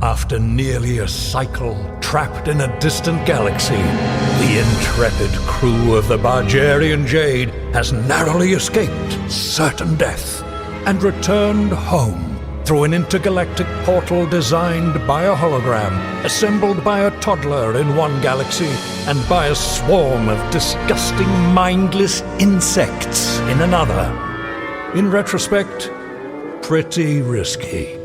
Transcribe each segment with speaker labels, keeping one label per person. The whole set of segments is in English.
Speaker 1: After nearly a cycle trapped in a distant galaxy, the intrepid crew of the Bargerian Jade has narrowly escaped certain death and returned home through an intergalactic portal designed by a hologram, assembled by a toddler in one galaxy, and by a swarm of disgusting, mindless insects in another. In retrospect, pretty risky.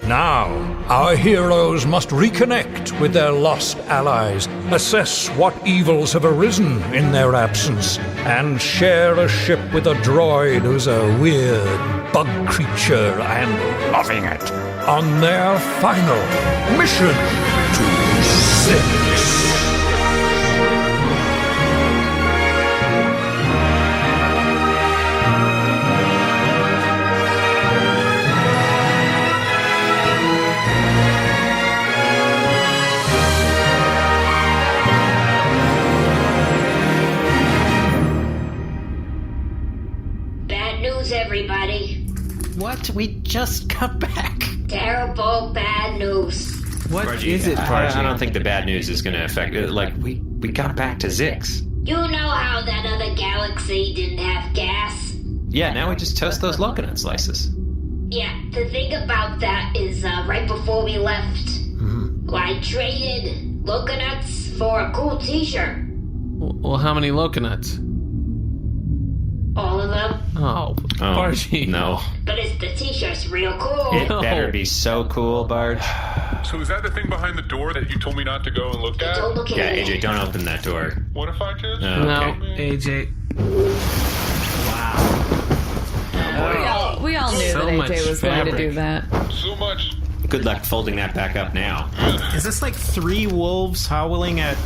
Speaker 1: Now, our heroes must reconnect with their lost allies, assess what evils have arisen in their absence, and share a ship with a droid who's a weird bug creature and loving it on their final mission to Zyxx.
Speaker 2: Everybody.
Speaker 3: What? We just got back.
Speaker 2: Terrible bad news.
Speaker 3: What
Speaker 4: Bargie,
Speaker 3: is it, Bargie?
Speaker 4: I don't think the bad news is going to affect it. Like, we got back to Zyxx.
Speaker 2: You know how that other galaxy didn't have gas?
Speaker 4: Yeah, now we just toast those coconut slices.
Speaker 2: Yeah, the thing about that is right before we left, I traded coconuts for a cool t-shirt.
Speaker 3: Well, how many coconuts?
Speaker 2: All of them.
Speaker 3: Oh, Bargie.
Speaker 4: No.
Speaker 2: But the t-shirt's real cool.
Speaker 4: It better be so cool, Barge.
Speaker 5: So is that the thing behind the door that you told me not to go and look at?
Speaker 2: Don't look
Speaker 4: Yeah,
Speaker 2: at
Speaker 4: AJ, don't open that door.
Speaker 5: What if I just...
Speaker 3: No,
Speaker 4: Okay.
Speaker 3: AJ.
Speaker 4: Wow.
Speaker 6: We all knew
Speaker 3: So
Speaker 6: that
Speaker 3: much
Speaker 6: AJ was going to
Speaker 3: fabric.
Speaker 6: do that.
Speaker 5: So much.
Speaker 4: Good luck folding that back up now.
Speaker 7: Is this like 3 wolves howling at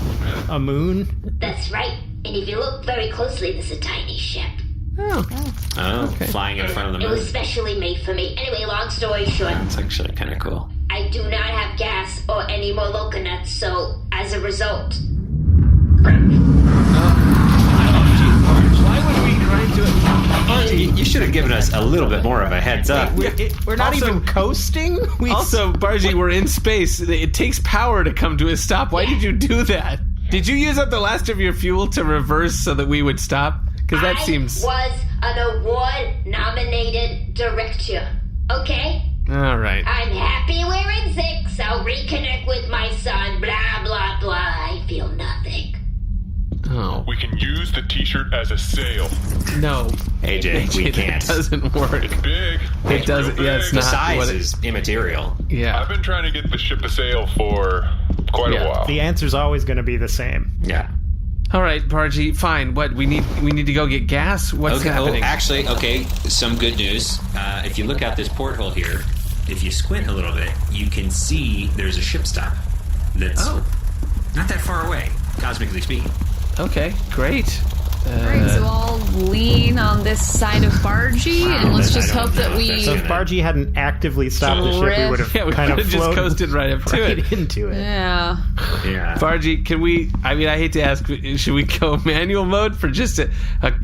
Speaker 7: a moon?
Speaker 2: That's right. And if you look very closely, there's a tiny ship.
Speaker 3: Oh,
Speaker 4: Okay. Flying in front of the
Speaker 2: It
Speaker 4: moon.
Speaker 2: was specially made for me. Anyway, long story short,
Speaker 4: It's actually kind of cool.
Speaker 2: I do not have gas or any more coconuts, so as a result...
Speaker 3: why would we grind to it?
Speaker 4: You should have given us a little bit more of a heads up.
Speaker 7: We're not
Speaker 3: Also-
Speaker 7: even coasting?
Speaker 3: Also, Bargie, we're in space. It takes power to come to a stop. Why did you do that? Did you use up the last of your fuel to reverse so that we would stop? Because that seems...
Speaker 2: I was an award-nominated director, okay?
Speaker 3: All right.
Speaker 2: I'm happy we're in Zyxx. I'll reconnect with my son, blah, blah, blah. I feel nothing.
Speaker 3: Oh,
Speaker 5: We can use the t-shirt as a sail.
Speaker 3: no.
Speaker 4: AJ, we
Speaker 3: That
Speaker 4: can't.
Speaker 3: doesn't work.
Speaker 5: Big.
Speaker 3: It doesn't...
Speaker 5: Real
Speaker 3: Yeah, it's
Speaker 5: big.
Speaker 3: not
Speaker 4: The size
Speaker 3: what it...
Speaker 4: is immaterial.
Speaker 3: Yeah.
Speaker 5: I've been trying to get the ship to sail for quite a while.
Speaker 7: The answer's always going to be the same.
Speaker 4: Yeah.
Speaker 3: All right, Bargie, fine. What, we need to go get gas? What's
Speaker 4: Okay.
Speaker 3: happening?
Speaker 4: Oh, actually, okay. Some good news. If you look out this porthole here, if you squint a little bit, you can see there's a ship stop. That's not that far away, cosmically speaking.
Speaker 3: Okay, great.
Speaker 6: Alright, so I'll lean on this side of Bargie, and let's just hope that we...
Speaker 7: So if Bargie hadn't actively stopped the ship, we would have
Speaker 3: Yeah, we
Speaker 7: kind
Speaker 3: could
Speaker 7: of
Speaker 3: have just
Speaker 7: floated
Speaker 3: coasted right up to
Speaker 7: right
Speaker 3: it.
Speaker 7: into it.
Speaker 6: Yeah.
Speaker 4: Yeah.
Speaker 3: Bargie, can we... I mean, I hate to ask, should we go manual mode for just a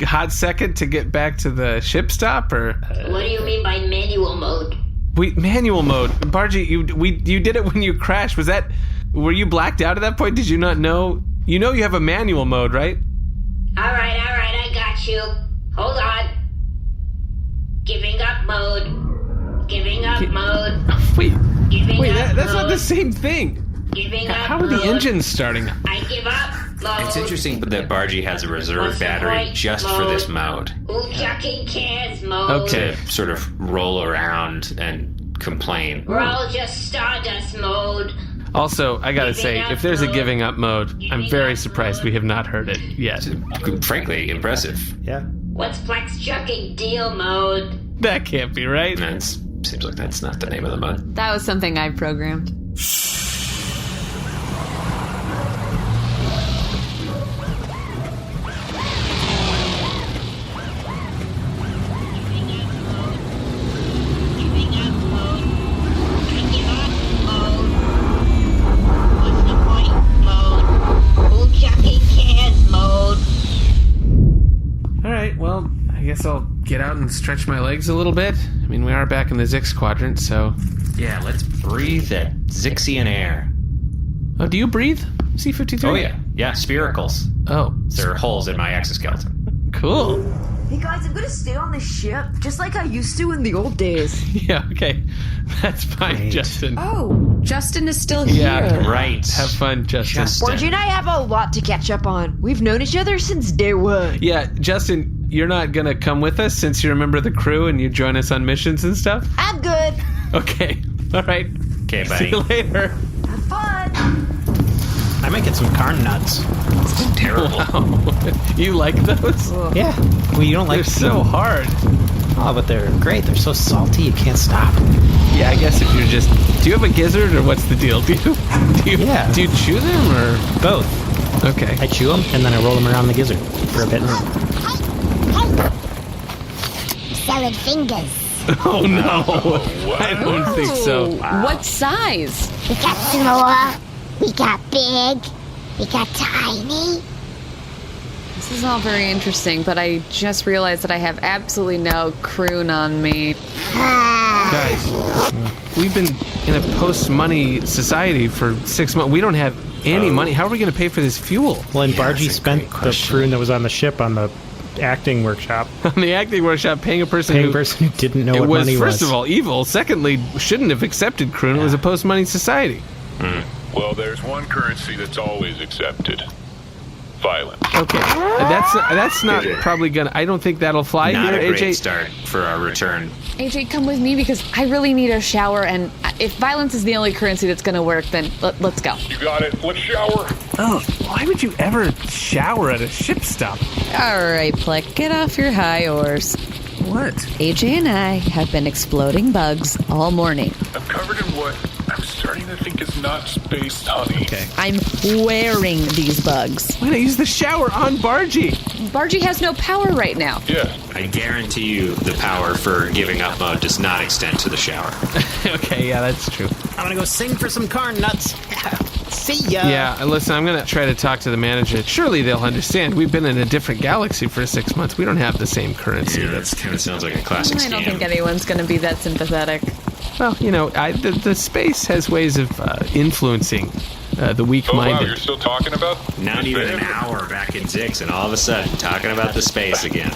Speaker 3: hot second to get back to the ship stop, or...
Speaker 2: What do you mean by manual mode?
Speaker 3: Manual mode. Bargie, you did it when you crashed. Was that... Were you blacked out at that point? Did you not know? You know you have a manual mode, right?
Speaker 2: All right, I got you. Hold on. Giving up mode. Giving up mode.
Speaker 3: Wait,
Speaker 2: Giving up
Speaker 3: that's
Speaker 2: mode.
Speaker 3: not the same thing.
Speaker 2: Giving up
Speaker 3: How are the
Speaker 2: mode.
Speaker 3: engines starting?
Speaker 2: I give up mode.
Speaker 4: It's interesting that Bargie has a reserve
Speaker 2: What's the
Speaker 4: battery
Speaker 2: point?
Speaker 4: just for this mode.
Speaker 2: Who chucking cans mode?
Speaker 3: Okay.
Speaker 4: To sort of roll around and complain.
Speaker 2: We're all just Stardust mode.
Speaker 3: Also, I gotta
Speaker 2: Giving
Speaker 3: say,
Speaker 2: up
Speaker 3: if there's a
Speaker 2: mode.
Speaker 3: giving up mode, I'm
Speaker 2: Giving
Speaker 3: very
Speaker 2: up
Speaker 3: surprised
Speaker 2: mode.
Speaker 3: we have not heard it yet.
Speaker 4: Frankly, impressive.
Speaker 7: Yeah.
Speaker 2: What's Pleck's chucking deal mode?
Speaker 3: That can't be right.
Speaker 4: And it seems like that's not the name of the mode.
Speaker 6: That was something I programmed.
Speaker 2: Giving up mode. I give up mode. What's the point mode? Who chucking cans mode?
Speaker 3: All right, well, I guess I'll get out and stretch my legs a little bit. I mean, we are back in the Zyxx Quadrant, so
Speaker 4: Yeah, let's breathe that Zyxxian air.
Speaker 3: Oh, do you breathe, C-53?
Speaker 4: Oh, yeah. Yeah, spiracles.
Speaker 3: Oh.
Speaker 4: There are holes in my exoskeleton.
Speaker 3: Cool.
Speaker 8: Hey guys, I'm gonna stay on this ship, just like I used to in the old days.
Speaker 3: Yeah, okay. That's fine, Justin.
Speaker 6: Oh, Justin is still here.
Speaker 3: Yeah,
Speaker 4: Right.
Speaker 3: Have fun, Justin.
Speaker 8: Bargie and I have a lot to catch up on. We've known each other since day one.
Speaker 3: Yeah, Justin, you're not going to come with us since you're a member of the crew and you join us on missions and stuff?
Speaker 8: I'm good.
Speaker 3: Okay. All right.
Speaker 4: Okay,
Speaker 3: See
Speaker 4: buddy.
Speaker 3: you later.
Speaker 8: Have fun.
Speaker 7: I might get some carn nuts.
Speaker 4: Terrible.
Speaker 3: Wow. You like those?
Speaker 7: Yeah. Well, you don't like
Speaker 3: They're so hard.
Speaker 7: Oh, but they're great. They're so salty, you can't stop.
Speaker 3: Yeah, I guess if you're just... Do you have a gizzard or what's the deal? Do you
Speaker 7: Yeah.
Speaker 3: Do you chew them or...
Speaker 7: Both.
Speaker 3: Okay.
Speaker 7: I chew them, and then I roll them around the gizzard for a bit.
Speaker 9: Salad fingers.
Speaker 3: Oh, no. I don't think so.
Speaker 6: What size?
Speaker 9: We got small, we got big, we got tiny.
Speaker 6: This is all very interesting, but I just realized that I have absolutely no croon on me.
Speaker 3: Guys, we've been in a post-money society for 6 months. We don't have any money. How are we going to pay for this fuel?
Speaker 7: Well, and Bargie spent the prune that was on the ship on the acting workshop.
Speaker 3: On the acting workshop, paying a person who
Speaker 7: didn't know
Speaker 3: it
Speaker 7: what
Speaker 3: was
Speaker 7: money was.
Speaker 3: first of all evil. Secondly, shouldn't have accepted croon. It was a post-money society.
Speaker 5: Well, there's one currency that's always accepted. Violence.
Speaker 3: Okay, that's not probably gonna. I don't think that'll fly
Speaker 4: Not
Speaker 3: here,
Speaker 4: a great
Speaker 3: AJ.
Speaker 4: start for our return.
Speaker 6: AJ, come with me because I really need a shower, and if violence is the only currency that's going to work, then let's go.
Speaker 5: You got it. Let's shower.
Speaker 3: Oh, why would you ever shower at a ship stop?
Speaker 10: All right, Pleck, get off your high horse.
Speaker 3: What?
Speaker 10: AJ and I have been exploding bugs all morning.
Speaker 5: I'm covered in what I'm starting to think is not space honey.
Speaker 3: Okay.
Speaker 10: I'm wearing these bugs.
Speaker 3: Why not use the shower on Bargie?
Speaker 6: Bargie has no power right now.
Speaker 5: Yeah.
Speaker 4: I guarantee you the power for giving up mode does not extend to the shower.
Speaker 3: Okay, yeah, that's true.
Speaker 7: I'm gonna go sing for some carn nuts. See ya.
Speaker 3: Yeah, listen, I'm gonna try to talk to the manager. Surely they'll understand. We've been in a different galaxy for 6 months. We don't have the same currency.
Speaker 4: Yeah, that kind of sounds like a classic
Speaker 6: I don't
Speaker 4: scam.
Speaker 6: think anyone's going to be that sympathetic.
Speaker 3: Well, you know, the space has ways of influencing the
Speaker 5: Oh, wow,
Speaker 3: weak-minded.
Speaker 5: you're still talking about
Speaker 4: Not
Speaker 5: this
Speaker 4: even
Speaker 5: band?
Speaker 4: an hour back in Zyxx, and all of a sudden talking about the space again.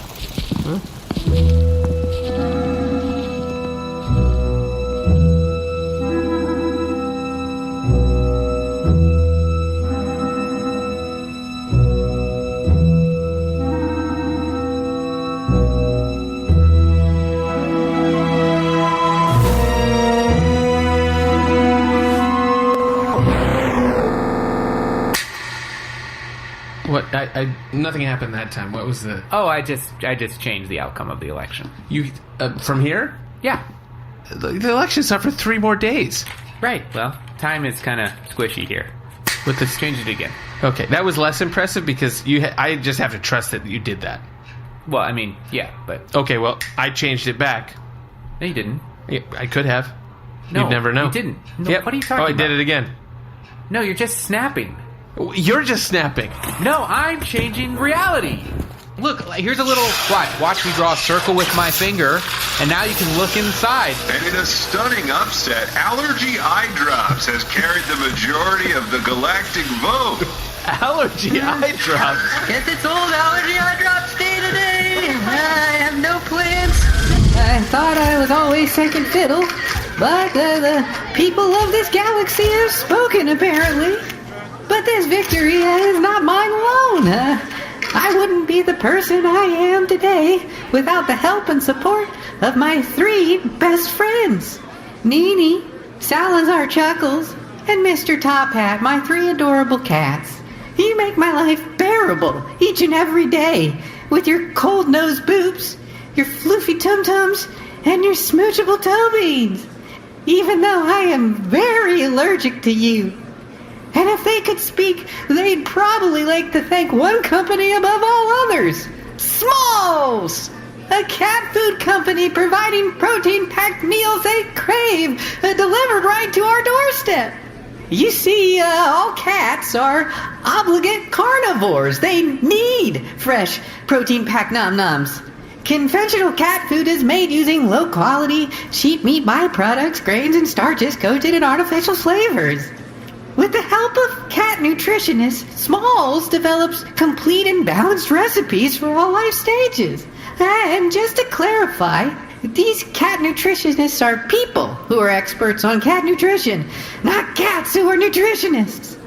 Speaker 3: What? Nothing happened that time. What was the?
Speaker 11: Oh, I just changed the outcome of the election.
Speaker 3: You from here?
Speaker 11: Yeah.
Speaker 3: The election's not for 3 more days.
Speaker 11: Right. Well, time is kind of squishy here.
Speaker 3: With this,
Speaker 11: Change it again.
Speaker 3: okay, that was less impressive because I just have to trust that you did that.
Speaker 11: Well, I mean, yeah, but
Speaker 3: Okay, well, I changed it back.
Speaker 11: no, you didn't.
Speaker 3: Yeah, I could have.
Speaker 11: No,
Speaker 3: You'd never know.
Speaker 11: you didn't. No,
Speaker 3: Yep.
Speaker 11: what are you talking
Speaker 3: Oh, I
Speaker 11: about?
Speaker 3: did it again.
Speaker 11: No, you're just snapping.
Speaker 3: You're just snapping.
Speaker 11: No, I'm changing reality. Look, here's a little... Watch me draw a circle with my finger, and now you can look inside.
Speaker 12: And in a stunning upset, Allergy Eyedrops has carried the majority of the galactic vote.
Speaker 3: Allergy Eyedrops.
Speaker 8: Guess it's old Allergy Eyedrops day today. I have no plans. I thought I was always second fiddle, but the people of this galaxy have spoken apparently. But this victory is not mine alone. I wouldn't be the person I am today without the help and support of my 3 best friends. Nene, Salazar Chuckles, and Mr. Top Hat, my 3 adorable cats. You make my life bearable each and every day with your cold-nosed boops, your floofy tum-tums, and your smoochable toe beans. Even though I am very allergic to you. And if they could speak, they'd probably like to thank one company above all others. Smalls! A cat food company providing protein-packed meals they crave, delivered right to our doorstep. You see, all cats are obligate carnivores. They need fresh protein-packed nom-noms. Conventional cat food is made using low-quality sheep meat byproducts, grains, and starches coated in artificial flavors. With the help of cat nutritionists, Smalls develops complete and balanced recipes for all life stages. And just to clarify, these cat nutritionists are people who are experts on cat nutrition, not cats who are nutritionists.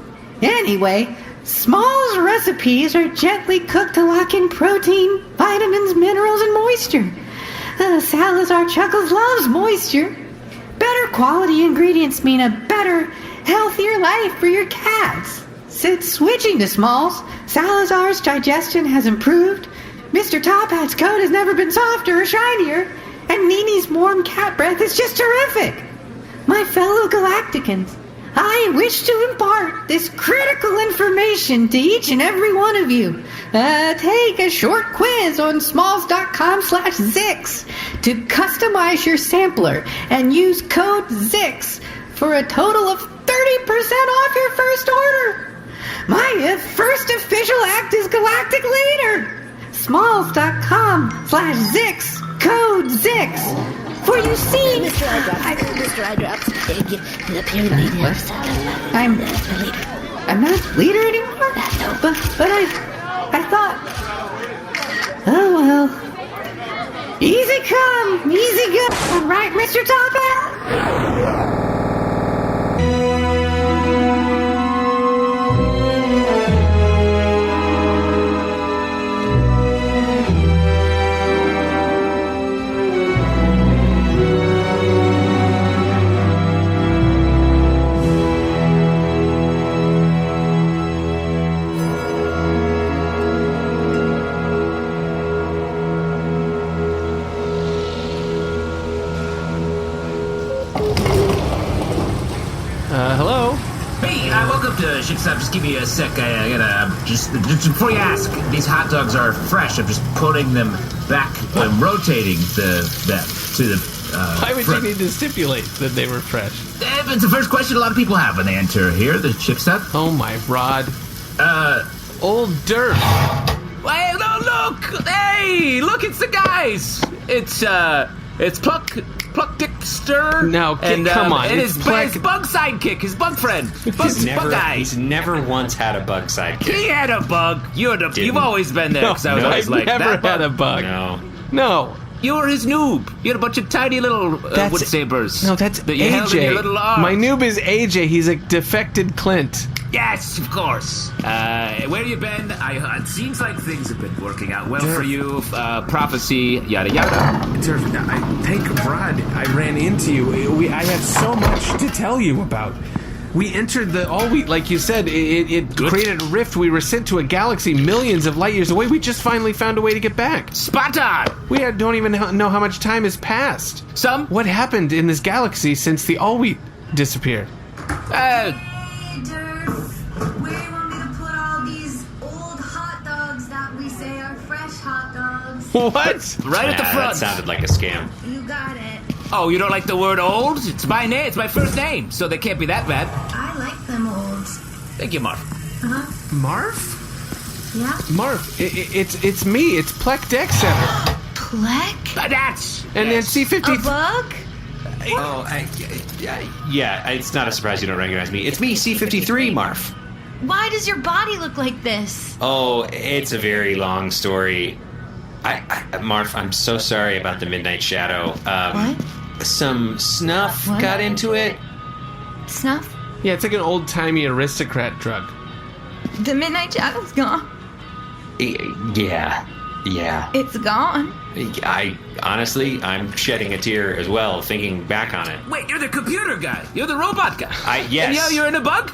Speaker 8: Anyway, Smalls recipes are gently cooked to lock in protein, vitamins, minerals, and moisture. Salazar Chuckles loves moisture. Better quality ingredients mean a better, healthier life for your cats. Since switching to Smalls, Salazar's digestion has improved, Mr. Top Hat's coat has never been softer or shinier, and Nini's warm cat breath is just terrific. My fellow Galacticans, I wish to impart this critical information to each and every one of you. Take a short quiz on smalls.com/Zyxx to customize your sampler and use code Zyxx for a total of 30% off your first order. My first official act as Galactic Leader. Smalls.com/Zyxx, code Zyxx. For you see,
Speaker 9: Mr. Eyedrops, apparently there's
Speaker 8: I'm not leader anymore. But I thought. Oh well. Easy come, easy go. Right, Mr. Top Hat?
Speaker 3: Hello?
Speaker 13: Hey, welcome to Ship Stop. Just give me a sec. I gotta just before you ask, these hot dogs are fresh. I'm just putting them back. I'm rotating them to the.
Speaker 3: Why would
Speaker 13: front.
Speaker 3: you need to stipulate that they were fresh?
Speaker 13: It's the first question a lot of people have when they enter here. The Ship Stop.
Speaker 3: Oh my rod. Old Derf.
Speaker 11: Hey, no, look! Hey, look, it's the guys! It's Pleck Decksetter.
Speaker 3: No, come on.
Speaker 11: And
Speaker 3: it's
Speaker 11: his
Speaker 3: Pleck.
Speaker 11: bug sidekick, his bug friend. Bug guy.
Speaker 4: He's never once had a bug sidekick.
Speaker 11: He had a bug. You've always been there. I was always
Speaker 3: I've
Speaker 11: like,
Speaker 3: never
Speaker 11: that
Speaker 3: had a bug. No.
Speaker 11: You were his noob. You had a bunch of tiny little wood sabers.
Speaker 3: No, that's
Speaker 11: that you held in your little
Speaker 3: AJ.
Speaker 11: arms.
Speaker 3: My noob is AJ. He's a defected Clint.
Speaker 11: Yes, of course. Where you been? It seems like things have been working out well for you. Prophecy, yada yada.
Speaker 14: Derf, thank Rod I ran into you. I have so much to tell you about.
Speaker 3: We entered the All-Wheat, like you said. It created a rift. We were sent to a galaxy millions of light years away. We just finally found a way to get back.
Speaker 11: Spot on!
Speaker 3: We don't even know how much time has passed. What happened in this galaxy since the All-Wheat disappeared?
Speaker 15: Where you want me to put all these old hot dogs that we say are fresh hot dogs?
Speaker 3: What?
Speaker 11: Right at the front.
Speaker 4: That sounded like a scam.
Speaker 15: You got it.
Speaker 11: Oh, you don't like the word old? It's my name. It's my first name, so they can't be that bad.
Speaker 15: I like them old.
Speaker 11: Thank you, Marf.
Speaker 3: Marf?
Speaker 15: Yeah?
Speaker 3: Marf, it's me. It's Pleck Decksetter.
Speaker 15: Pleck?
Speaker 11: That's...
Speaker 3: And then C-50...
Speaker 15: A bug?
Speaker 4: Oh, yeah, it's not a surprise you don't recognize me. It's me, C-53, Marf.
Speaker 15: Why does your body look like this?
Speaker 4: Oh, it's a very long story. Marf, I'm so sorry about the Midnight Shadow.
Speaker 15: What?
Speaker 4: Some snuff got into it.
Speaker 15: Snuff?
Speaker 3: Yeah, it's like an old-timey aristocrat drug.
Speaker 15: The Midnight Shadow's gone.
Speaker 4: Yeah.
Speaker 15: It's gone.
Speaker 4: Honestly, I'm shedding a tear as well, thinking back on it.
Speaker 11: Wait, you're the computer guy. You're the robot guy.
Speaker 4: Yes.
Speaker 11: And now you're in a bug?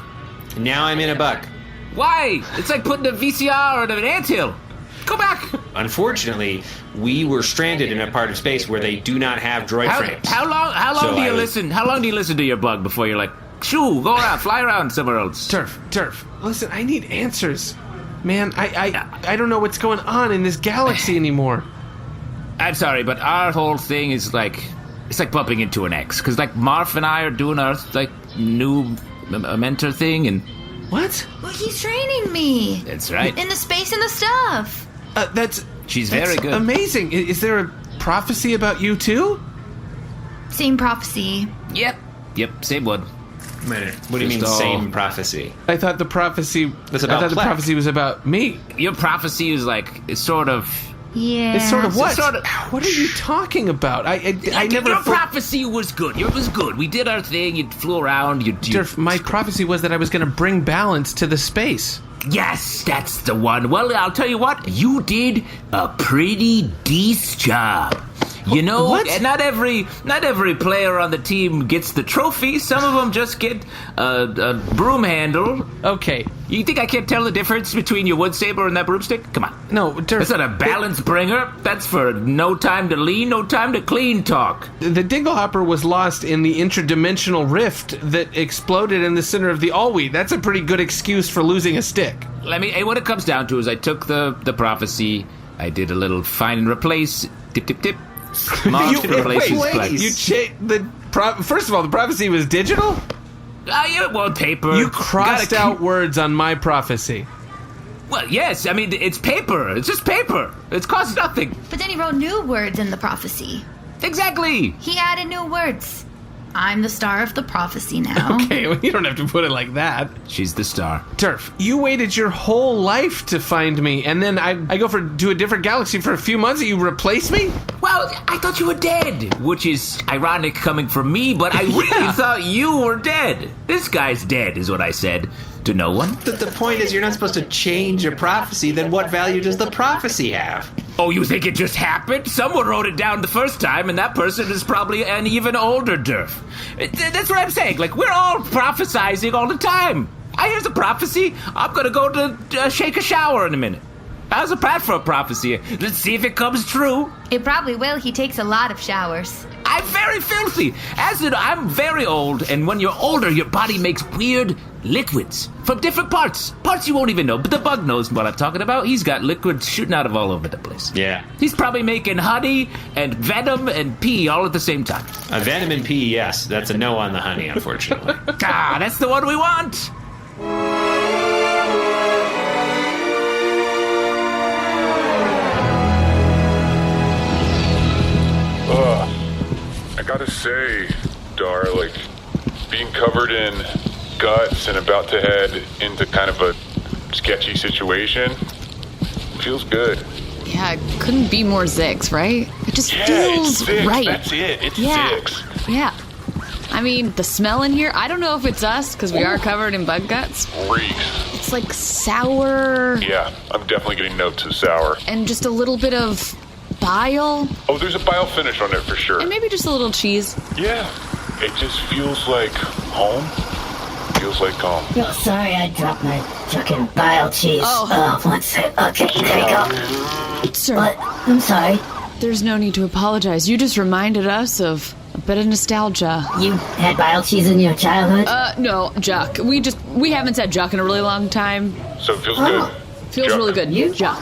Speaker 4: Now I'm in a bug.
Speaker 11: Why? It's like putting a VCR in an anthill. Go back.
Speaker 4: Unfortunately, we were stranded in a part of space where they do not have droid frames.
Speaker 11: How long do you listen? How long do you listen to your bug before you're like, shoo, go around, fly around somewhere else?
Speaker 3: Derf, listen, I need answers. Man, I don't know what's going on in this galaxy anymore.
Speaker 11: I'm sorry, but our whole thing is like, it's like bumping into an ex. Because like Marf and I are doing our like new mentor thing and...
Speaker 3: What?
Speaker 15: Well, he's training me.
Speaker 11: That's right.
Speaker 15: In the space and the stuff.
Speaker 11: She's very good.
Speaker 3: Amazing. Is there a prophecy about you too?
Speaker 15: Same prophecy.
Speaker 11: Yep, same one.
Speaker 4: What do you mean, same prophecy?
Speaker 3: I thought the prophecy.
Speaker 4: That's about
Speaker 3: the
Speaker 4: Pleck.
Speaker 3: prophecy was about me.
Speaker 11: Your prophecy is like it's sort of.
Speaker 15: Yeah.
Speaker 3: It's sort of what?
Speaker 11: Sort of,
Speaker 3: what are you talking about? I never.
Speaker 11: Your prophecy was good. It was good. We did our thing. You flew around.
Speaker 3: Derf, my prophecy was that I was going to bring balance to the space.
Speaker 11: Yes, that's the one. Well, I'll tell you what. You did a pretty decent job. You know,
Speaker 3: What?
Speaker 11: and not every player on the team gets the trophy. Some of them just get a broom handle.
Speaker 3: Okay.
Speaker 11: You think I can't tell the difference between your wood saber and that broomstick? Come on.
Speaker 3: No, Derf.
Speaker 11: That's not a balance bringer. That's for no time to lean, no time to clean talk.
Speaker 3: The Dinglehopper was lost in the interdimensional rift that exploded in the center of the Allwheat. That's a pretty good excuse for losing a stick.
Speaker 11: What it comes down to is I took the prophecy, I did a little find and replace, tip, tip, tip. Marf replaces Pleck.
Speaker 3: First of all, the prophecy was digital?
Speaker 11: Paper.
Speaker 3: You crossed out words on my prophecy.
Speaker 11: Well, yes, I mean, it's paper. It's just paper. It costs nothing.
Speaker 15: But then he wrote new words in the prophecy.
Speaker 11: Exactly.
Speaker 15: He added new words. I'm the star of the prophecy now.
Speaker 3: Okay, well, you don't have to put it like that.
Speaker 11: She's the star.
Speaker 3: Derf, you waited your whole life to find me, and then I go to a different galaxy for a few months, and you replace me?
Speaker 11: Well, I thought you were dead, which is ironic coming from me, but I really thought you were dead. This guy's dead, is what I said to no one.
Speaker 4: The point is you're not supposed to change your prophecy, then what value does the prophecy have?
Speaker 11: Oh, you think it just happened? Someone wrote it down the first time, and that person is probably an even older Derf. That's what I'm saying. Like, we're all prophesizing all the time. Here's a prophecy. I'm going to go to shake a shower in a minute. How's a pat for a prophecy? Let's see if it comes true.
Speaker 15: It probably will. He takes a lot of showers.
Speaker 11: I'm very filthy. I'm very old, and when you're older, your body makes weird liquids from different parts. Parts you won't even know, but the bug knows what I'm talking about. He's got liquids shooting out of all over the place.
Speaker 4: Yeah.
Speaker 11: He's probably making honey and venom and pee all at the same time.
Speaker 4: Venom and pee, yes. That's a no on the honey, unfortunately.
Speaker 11: That's the one we want.
Speaker 5: I gotta say, Dar, like, being covered in guts and about to head into kind of a sketchy situation feels good.
Speaker 6: Yeah, it couldn't be more Zyxx, right? It just
Speaker 5: Yeah,
Speaker 6: feels
Speaker 5: it's Zyxx.
Speaker 6: right.
Speaker 5: That's it. It's
Speaker 6: yeah.
Speaker 5: Zyxx.
Speaker 6: Yeah. I mean, the smell in here, I don't know if it's us, because we are covered in bug guts.
Speaker 5: Reeks.
Speaker 6: It's like sour.
Speaker 5: Yeah, I'm definitely getting notes of sour.
Speaker 6: And just a little bit of bile.
Speaker 5: Oh, there's a bile finish on it for sure.
Speaker 6: And maybe just a little cheese.
Speaker 5: Yeah, it just feels like home. Feels like home.
Speaker 9: Oh, sorry, I dropped my fucking bile cheese. Oh, one sec. Okay, there you go.
Speaker 6: Sir.
Speaker 9: What? I'm sorry.
Speaker 6: There's no need to apologize. You just reminded us of a bit of nostalgia.
Speaker 9: You had bile cheese in your childhood?
Speaker 6: No, Juck. We haven't said Juck in a really long time.
Speaker 5: So it feels good.
Speaker 6: Feels
Speaker 5: Juck.
Speaker 6: really good.
Speaker 9: You?
Speaker 6: Juck.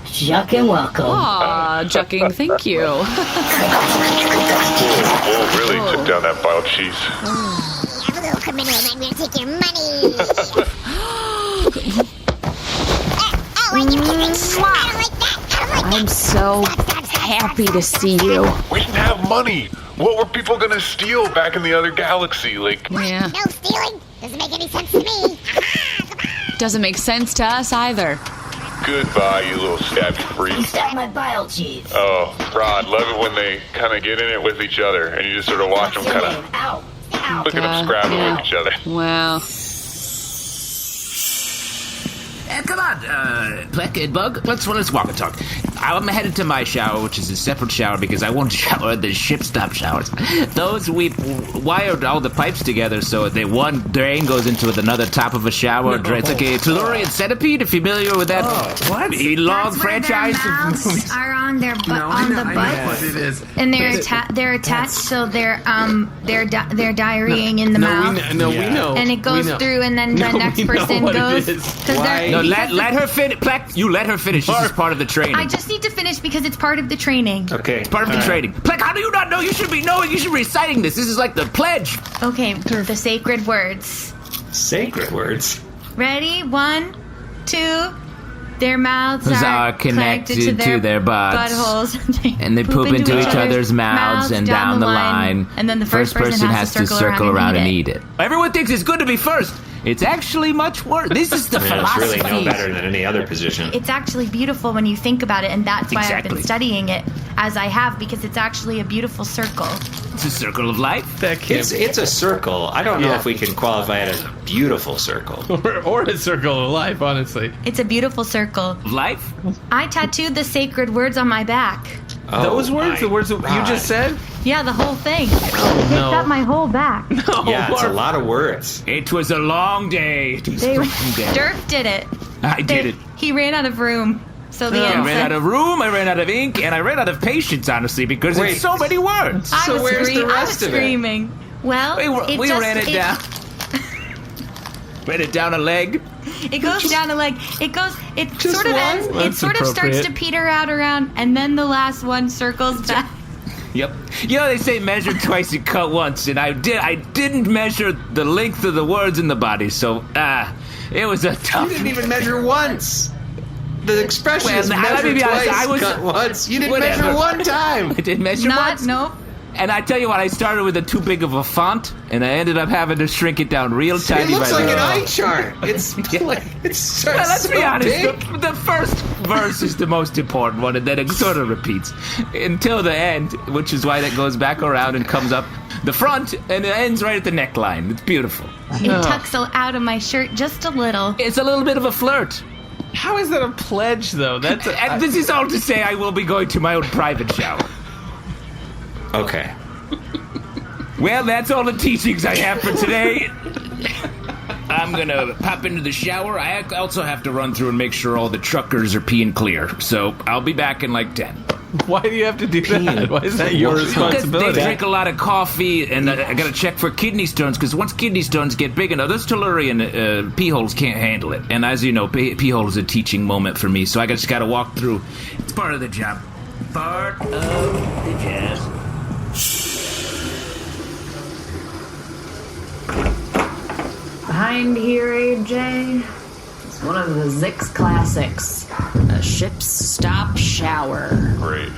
Speaker 9: Juck and welcome.
Speaker 6: Aw, Jucking, thank you.
Speaker 5: Whoa, really took down that bile cheese.
Speaker 9: Hello, come in and I'm gonna take your money.
Speaker 6: I don't like that. I'm so happy to see you.
Speaker 5: We didn't have money. What were people gonna steal back in the other galaxy? Like,
Speaker 6: Yeah.
Speaker 9: No stealing. Doesn't make any sense to me.
Speaker 6: Doesn't make sense to us either.
Speaker 5: goodbye, you little stab freak.
Speaker 9: You stole my bile cheese.
Speaker 5: Oh, Rod, love it when they kind of get in it with each other, and you just sort of watch them kind of look at them scrabble with each other.
Speaker 6: Wow.
Speaker 11: Come on, Pleck and Bug, let's walk and talk. I'm headed to my shower, which is a separate shower because I won't shower at the ship stop showers. Those, we wired all the pipes together so that one drain goes into another top of a shower. No. It's like a Tellurian centipede, if you're familiar with that long franchise of movies.
Speaker 15: Are on their on the butt,
Speaker 14: what it is.
Speaker 15: and they're attached, so they're diarrheaing in the mouth.
Speaker 3: We know.
Speaker 15: And it goes through, and then the next person goes.
Speaker 11: No, let her finish. Pleck, you let her finish. This is part of the training.
Speaker 15: I just need to finish because it's part of the training.
Speaker 11: Okay. It's part of the training. Pleck, how do you not know? You should be knowing. You should be reciting this. This is like the pledge.
Speaker 15: Okay, the sacred words.
Speaker 4: Sacred words?
Speaker 15: Ready? 1, 2,
Speaker 16: Their mouths
Speaker 11: are connected to their butts.
Speaker 16: buttholes.
Speaker 11: And they poop into each other's mouths and down the line.
Speaker 16: And then the first person has to circle around and eat it.
Speaker 11: Everyone thinks it's good to be first. It's actually much worse. This is the philosophy.
Speaker 4: It's really no better than any other position.
Speaker 16: It's actually beautiful when you think about it, and that's why I've been studying it as I have, because it's actually a beautiful circle.
Speaker 11: It's a circle of life.
Speaker 4: It's a circle. I don't know if we can qualify it as a beautiful circle.
Speaker 3: or a circle of life, honestly.
Speaker 16: It's a beautiful circle.
Speaker 11: Of life?
Speaker 16: I tattooed the sacred words on my back.
Speaker 3: Those words? The words that you just said?
Speaker 16: Yeah, the whole thing.
Speaker 3: Oh,
Speaker 16: no. It's up my whole back.
Speaker 4: Yeah, it's a lot of words.
Speaker 11: It was a long day.
Speaker 16: Derf did it.
Speaker 11: I did it.
Speaker 16: He ran out of room. So the
Speaker 11: I ran out of room, I ran out of ink, and I ran out of patience, honestly, because it's so many words.
Speaker 16: I was
Speaker 4: where's the rest of it?
Speaker 16: screaming. Well,
Speaker 11: we ran it down. Ran it down a leg.
Speaker 16: It goes down a leg. It
Speaker 3: Just
Speaker 16: sort of
Speaker 3: one?
Speaker 16: ends.
Speaker 3: That's
Speaker 16: It sort of starts to peter out around, and then the last one circles back.
Speaker 11: Yep. You know, they say measure twice and cut once, and I didn't measure the length of the words in the body, so it was a tough.
Speaker 4: You didn't even measure once. The expression is measure twice, cut once. You didn't measure one time.
Speaker 11: I didn't measure once.
Speaker 16: Nope.
Speaker 11: And I tell you what, I started with a too big of a font, and I ended up having to shrink it down real tiny.
Speaker 4: It looks
Speaker 11: by
Speaker 4: like
Speaker 11: little.
Speaker 4: an eye chart. It's like it's
Speaker 11: well, let's
Speaker 4: so
Speaker 11: be honest.
Speaker 4: big.
Speaker 11: The first verse is the most important one, and then it sort of repeats until the end, which is why that goes back around and comes up the front, and it ends right at the neckline. It's beautiful.
Speaker 16: It tucks out of my shirt just a little.
Speaker 11: It's a little bit of a flirt.
Speaker 3: How is that a pledge, though?
Speaker 11: And this is all to say I will be going to my own private shower.
Speaker 4: Okay.
Speaker 11: Well, that's all the teachings I have for today. I'm gonna pop into the shower. I also have to run through and make sure all the truckers are peeing clear. So I'll be back in like 10.
Speaker 3: Why do you have to do that? Why is that your responsibility?
Speaker 11: Because they drink a lot of coffee, and I gotta check for kidney stones, because once kidney stones get big enough, those Tellurian pee holes can't handle it. And as you know, pee hole is a teaching moment for me, so I just gotta walk through. It's part of the job. Part of the job.
Speaker 17: Behind here, AJ, it's one of the Zyxx classics, a ship's stop shower.
Speaker 5: Great.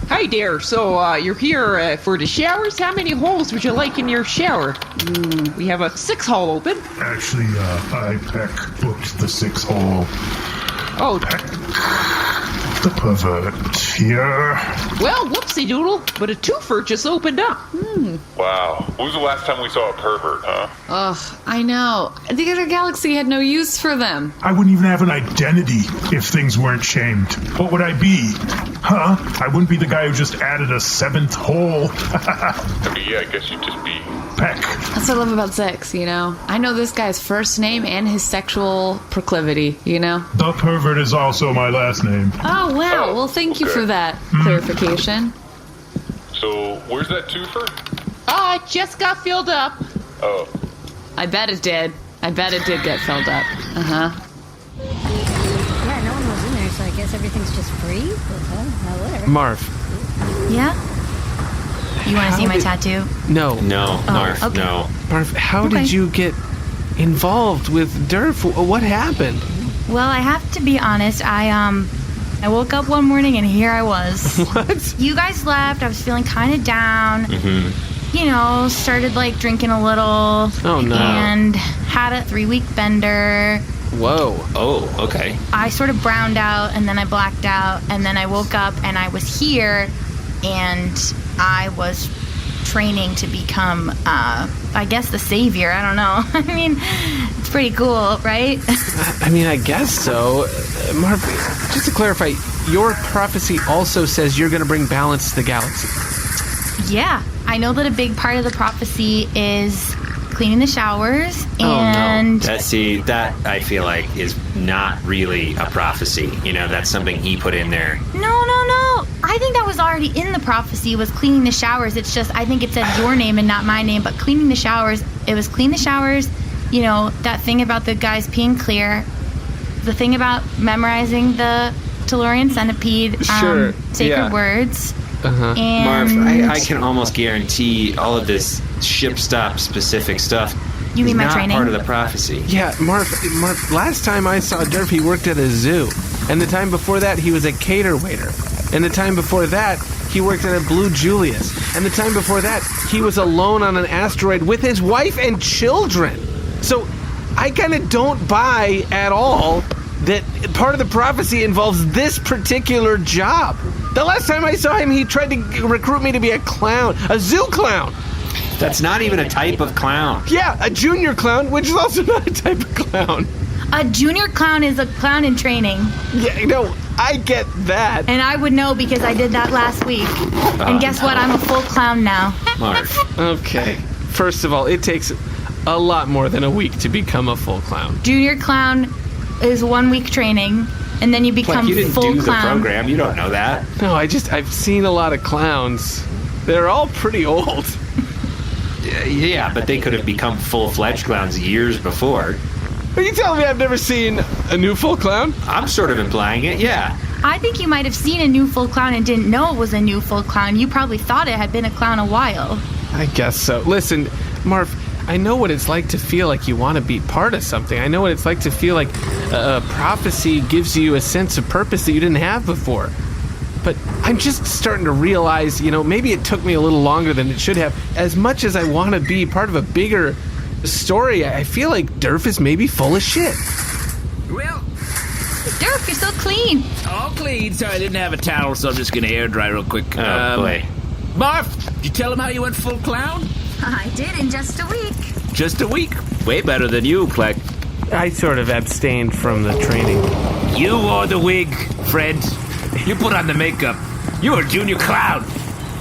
Speaker 18: Hi there. So, you're here for the showers? How many holes would you like in your shower? We have a 6-hole open.
Speaker 19: Actually, I, Peck, booked the 6-hole.
Speaker 18: Oh.
Speaker 19: Peck, the pervert here.
Speaker 18: Well, whoopsie doodle, but a twofer just opened up.
Speaker 5: Wow. When was the last time we saw a pervert, huh?
Speaker 6: Ugh, I know. The other galaxy had no use for them.
Speaker 19: I wouldn't even have an identity if things weren't shamed. What would I be? Huh? I wouldn't be the guy who just added a 7th hole.
Speaker 5: I mean, yeah, I guess you'd just be
Speaker 19: Peck.
Speaker 6: That's what I love about Zyxx, you know? I know this guy's first name and his sexual proclivity, you know?
Speaker 19: The pervert is also my last name.
Speaker 6: Oh, wow. Well, thank you for that clarification.
Speaker 5: So, where's that twofer?
Speaker 18: It just got filled up.
Speaker 5: Oh.
Speaker 6: I bet it did. I bet it did get filled up. Uh-huh.
Speaker 9: Yeah, no one was in there, so I guess everything's just free? Whatever.
Speaker 3: Marf.
Speaker 16: Yeah? You want to see my tattoo?
Speaker 3: No.
Speaker 4: Marf,
Speaker 16: okay.
Speaker 4: no.
Speaker 3: Marf, how did you get involved with Derf? What happened?
Speaker 16: Well, I have to be honest. I woke up one morning and here I was.
Speaker 3: What?
Speaker 16: You guys left. I was feeling kind of down.
Speaker 4: Mm-hmm.
Speaker 16: You know, started like drinking a little.
Speaker 3: Oh, no.
Speaker 16: And had a 3-week bender.
Speaker 3: Whoa.
Speaker 4: Oh, okay.
Speaker 16: I sort of browned out and then I blacked out and then I woke up and I was here and I was training to become, I guess, the savior. I don't know. I mean, it's pretty cool, right?
Speaker 3: I mean, I guess so. Marf, just to clarify, your prophecy also says you're going to bring balance to the galaxy.
Speaker 16: Yeah. I know that a big part of the prophecy is cleaning the showers and...
Speaker 4: That I feel like is not really a prophecy. You know, that's something he put in there.
Speaker 16: No. I think that was already in the prophecy, was cleaning the showers. It's just, I think it said your name and not my name, but cleaning the showers, it was clean the showers, you know, that thing about the guys peeing clear, the thing about memorizing the Tellurian centipede, sacred words.
Speaker 3: Uh-huh.
Speaker 16: And
Speaker 4: Marf, I can almost guarantee all of this ship stop specific stuff
Speaker 16: You mean my
Speaker 4: not
Speaker 16: training?
Speaker 4: part of the prophecy.
Speaker 3: Yeah, Marf, last time I saw Derf, he worked at a zoo. And the time before that, he was a cater waiter. And the time before that, he worked at a Blue Julius. And the time before that, he was alone on an asteroid with his wife and children. So I kind of don't buy at all that part of the prophecy involves this particular job. The last time I saw him, he tried to recruit me to be a clown, a zoo clown.
Speaker 4: That's not even a type of clown.
Speaker 3: Yeah, a junior clown, which is also not a type of clown.
Speaker 16: A junior clown is a clown in training.
Speaker 3: Yeah, no, I get that.
Speaker 16: And I would know because I did that last week. And guess what? I'm a full clown now.
Speaker 4: Marf.
Speaker 3: Okay. First of all, it takes a lot more than a week to become a full clown.
Speaker 16: Junior clown is 1 week training, and then you become
Speaker 4: you didn't
Speaker 16: full
Speaker 4: do
Speaker 16: clown.
Speaker 4: the program. You don't know that.
Speaker 3: No, I've seen a lot of clowns. They're all pretty old.
Speaker 4: Yeah, but they could have become full-fledged clowns years before.
Speaker 3: Are you telling me I've never seen a new full clown?
Speaker 4: I'm sort of implying it, yeah.
Speaker 16: I think you might have seen a new full clown and didn't know it was a new full clown. You probably thought it had been a clown a while.
Speaker 3: I guess so. Listen, Marf, I know what it's like to feel like you want to be part of something. I know what it's like to feel like a prophecy gives you a sense of purpose that you didn't have before. But I'm just starting to realize, maybe it took me a little longer than it should have. As much as I want to be part of a bigger story, I feel like Derf is maybe full of shit.
Speaker 11: Well,
Speaker 16: Derf, you're so clean.
Speaker 11: All clean. Sorry, I didn't have a towel, so I'm just going to air dry real quick.
Speaker 4: Oh, boy.
Speaker 11: Marf, did you tell him how you went full clown?
Speaker 15: I did in just a week.
Speaker 11: Just a week. Way better than you, Pleck.
Speaker 3: I sort of abstained from the training.
Speaker 11: You wore the wig, friend. You put on the makeup. You were a junior clown.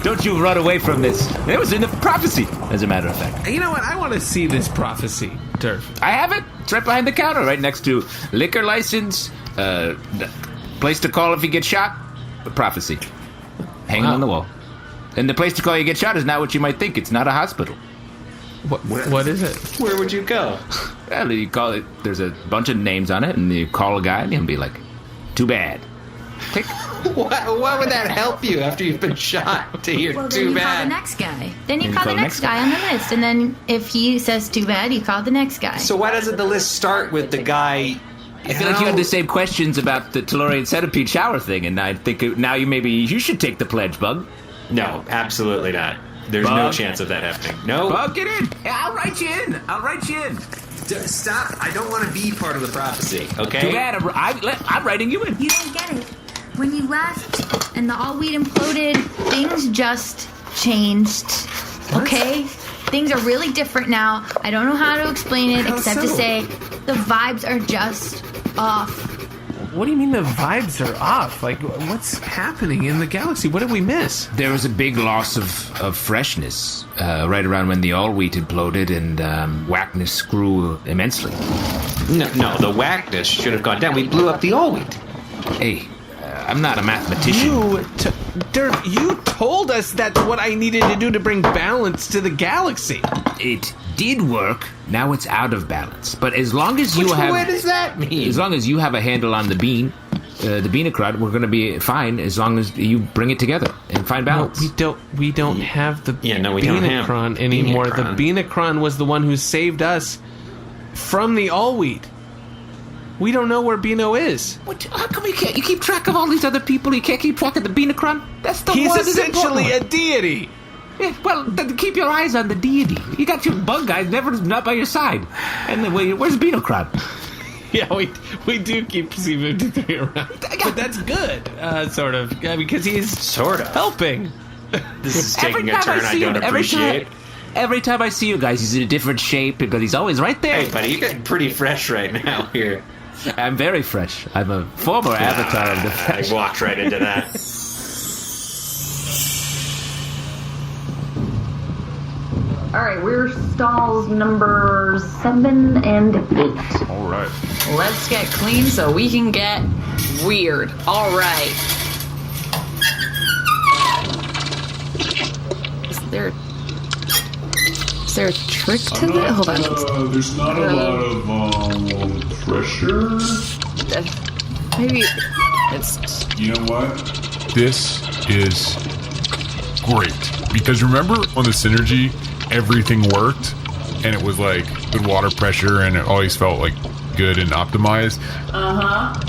Speaker 11: Don't you run away from this. It was in the prophecy, as a matter of fact.
Speaker 3: You know what? I want to see this prophecy, Derf.
Speaker 11: I have it. It's right behind the counter, right next to liquor license, place to call if you get shot, the prophecy. Hanging on the wall. And the place to call you get shot is not what you might think. It's not a hospital.
Speaker 3: What is it?
Speaker 4: Where would you go?
Speaker 11: Well, you call it, there's a bunch of names on it, and you call a guy, and he'll be like, too bad.
Speaker 4: Why would that help you after you've been shot to hear
Speaker 15: Well, then
Speaker 4: too
Speaker 15: you call
Speaker 4: bad?
Speaker 15: the next guy.
Speaker 16: Then you call the next guy on the list, and then if he says too bad, you call the next guy.
Speaker 4: So why doesn't the list start with the guy?
Speaker 11: I feel like you had the same questions about the Tellurian centipede shower thing, and I think now you should take the pledge, Bug.
Speaker 4: No, absolutely not. There's
Speaker 11: Bug?
Speaker 4: no chance of that happening. No.
Speaker 11: Bug, get in. I'll write you in.
Speaker 4: Stop. I don't want to be part of the prophecy, okay?
Speaker 11: Too bad. I'm writing you in.
Speaker 15: You don't get it. When you left and the all-wheat imploded, things just changed. Okay? Things are really different now. I don't know how to explain it except to say the vibes are just off.
Speaker 3: What do you mean the vibes are off? Like, what's happening in the galaxy? What did we miss?
Speaker 11: There was a big loss of freshness right around when the all-wheat imploded, and whackness grew immensely.
Speaker 4: No, the whackness should have gone down. We blew up the all-wheat.
Speaker 11: Hey, I'm not a mathematician.
Speaker 3: Derf, you told us that's what I needed to do to bring balance to the galaxy.
Speaker 11: It did work. Now it's out of balance. But as long as you have...
Speaker 4: What does that mean?
Speaker 11: As long as you have a handle on the beanocrud, we're going to be fine as long as you bring it together and find balance.
Speaker 3: No, we don't have the
Speaker 11: beanocron
Speaker 3: anymore. The beanocron was the one who saved us from the all-wheat. We don't know where Beano is.
Speaker 11: How come you keep track of all these other people? You can't keep track of the beanocron? That's the
Speaker 3: He's
Speaker 11: one
Speaker 3: essentially a deity.
Speaker 11: Yeah, well, then keep your eyes on the deity. You got your bug guys not by your side. And then where's Beanocron?
Speaker 3: Yeah, we do keep C-53 around. But that's good, sort of. Because he's
Speaker 4: sort of
Speaker 3: helping.
Speaker 4: This is taking a turn I don't appreciate.
Speaker 11: Every time I see you guys, he's in a different shape because he's always right there.
Speaker 4: Hey, buddy, you're getting pretty fresh right now here.
Speaker 11: I'm very fresh. I'm a former avatar of the fresh.
Speaker 4: I walked right into that.
Speaker 17: Alright, we're stalls number 7 and 8.
Speaker 14: Alright.
Speaker 17: Let's get clean so we can get weird. Alright.
Speaker 6: Is there a trick to that? Hold on.
Speaker 20: There's not a lot of pressure.
Speaker 6: Maybe it's...
Speaker 20: You know what? This is great. Because remember on the Synergy, everything worked?
Speaker 5: and it was like good water pressure, and it always felt like good and optimized.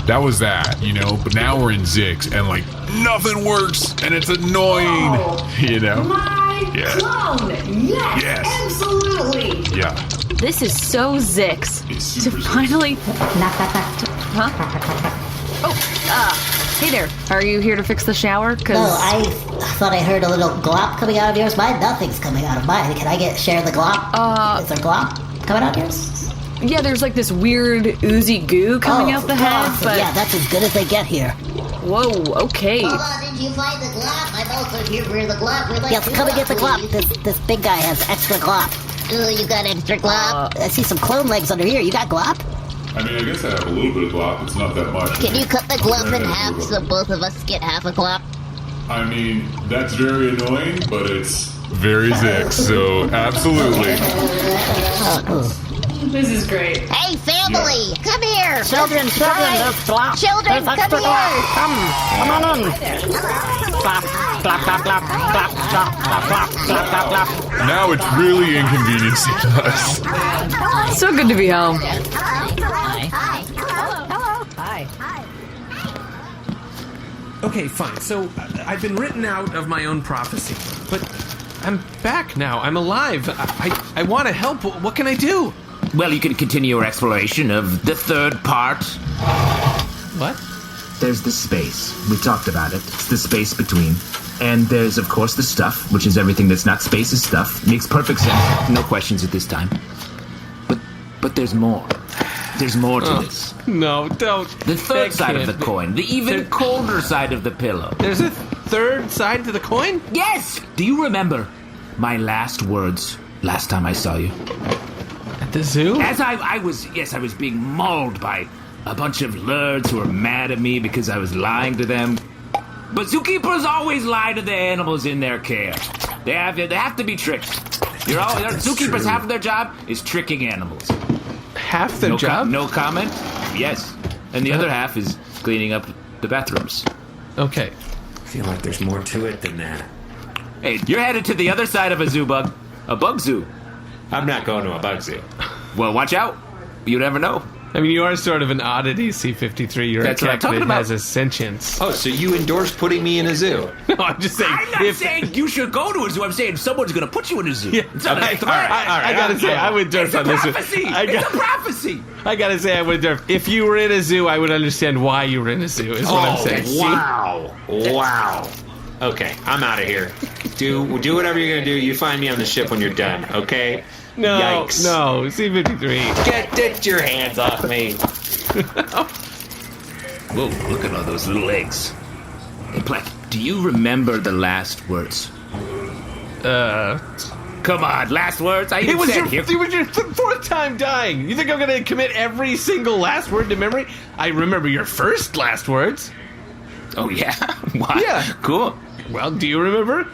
Speaker 5: That was that, you know. But now we're in Zyxx, and like nothing works, and it's annoying, you know.
Speaker 17: My clone! Yes, absolutely!
Speaker 5: Yeah.
Speaker 6: This is so Zyxx to finally. Huh? Oh, hey there. Are you here to fix the shower?
Speaker 9: No, I thought I heard a little glop coming out of yours. Nothing's coming out of mine. Can I share the glop? Is there glop coming out of yours?
Speaker 6: Yeah, there's like this weird oozy goo coming out the head, but
Speaker 9: yeah, that's as good as they get here.
Speaker 6: Whoa, okay.
Speaker 2: Hold on, did you find the glop? I'm also here for the glop.
Speaker 9: Yes, come and get the glop. This big guy has extra glop.
Speaker 2: You got extra glop?
Speaker 9: I see some clone legs under here. You got glop?
Speaker 20: I mean, I guess I have a little bit of glop. It's not that much.
Speaker 2: Can you cut the glop in half so both of us get half a glop?
Speaker 20: I mean, that's very annoying, but it's
Speaker 5: very Zyxx, so absolutely.
Speaker 17: This is great.
Speaker 2: Hey, family, come here.
Speaker 9: Children, there's glop.
Speaker 2: Children,
Speaker 9: there's
Speaker 2: come
Speaker 9: extra
Speaker 2: here.
Speaker 9: Come on in. Glop, glop, glop, glop, glop, glop, glop, glop, glop, glop.
Speaker 5: Now it's really inconveniencing us.
Speaker 6: So good to be home.
Speaker 3: Hi. Okay, fine. So I've been written out of my own prophecy, but I'm back now. I'm alive. I want to help. What can I do?
Speaker 11: Well, you can continue your exploration of the third part.
Speaker 3: What?
Speaker 13: There's the space. We talked about it. It's the space between. And there's, of course, the stuff, which is everything that's not space is stuff. Makes perfect sense. No questions at this time. But there's more. There's more to this.
Speaker 3: No, don't.
Speaker 11: The third side of the coin. The even colder side of the pillow.
Speaker 3: There's a third side to the coin?
Speaker 11: Yes! Do you remember my last words last time I saw you?
Speaker 3: At the zoo?
Speaker 11: As I was being mauled by a bunch of lurds who were mad at me because I was lying to them. But zookeepers always lie to the animals in their care. They have to be tricked. Zookeepers, half of their job is tricking animals.
Speaker 3: Half their job?
Speaker 11: No comment? Yes. And the other half is cleaning up the bathrooms.
Speaker 3: Okay.
Speaker 4: I feel like there's more to it than that.
Speaker 11: Hey, you're headed to the other side of a zoo, bug. A bug zoo.
Speaker 4: I'm not going to a bug zoo.
Speaker 11: Well, watch out. You never know.
Speaker 3: I mean, you are sort of an oddity, C-53. You're
Speaker 11: That's
Speaker 3: a
Speaker 11: what I'm
Speaker 3: cat
Speaker 11: talking
Speaker 3: that
Speaker 11: about.
Speaker 3: has a sentience.
Speaker 4: Oh, so you endorse putting me in a zoo?
Speaker 3: No, I'm just saying.
Speaker 11: I'm not saying you should go to a zoo. I'm saying someone's going to put you in a zoo.
Speaker 3: Yeah.
Speaker 11: It's not a threat.
Speaker 3: I gotta say, I would Derf on this one.
Speaker 11: It's a prophecy.
Speaker 3: I gotta say, I would Derf. If you were in a zoo, I would understand why you were in a zoo, is what I'm saying.
Speaker 4: Wow. Okay, I'm out of here. Do whatever you're going to do. You find me on the ship when you're done, okay?
Speaker 3: No,
Speaker 4: Yikes.
Speaker 3: no, C-53.
Speaker 4: Get your hands off me.
Speaker 11: Whoa, look at all those little eggs. Hey, Pleck, do you remember the last words? Come on, last words?
Speaker 3: It was your fourth time dying. You think I'm going to commit every single last word to memory? I remember your first last words.
Speaker 11: Oh, yeah? Why?
Speaker 3: Yeah.
Speaker 11: Cool.
Speaker 3: Well, do you remember?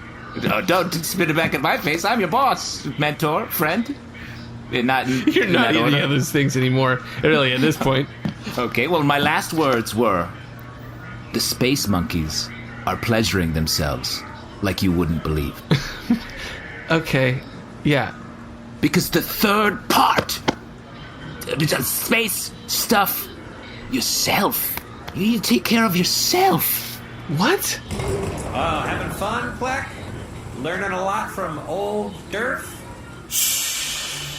Speaker 11: No, don't spit it back in my face. I'm your boss, mentor, friend.
Speaker 3: You're not any of those things anymore, really, at this point.
Speaker 11: Okay, well, my last words were, the space monkeys are pleasuring themselves like you wouldn't believe.
Speaker 3: Okay, yeah.
Speaker 11: Because the third part, space stuff, yourself. You need to take care of yourself.
Speaker 3: What?
Speaker 4: Oh, having fun, Pleck? Learning a lot from old Derf?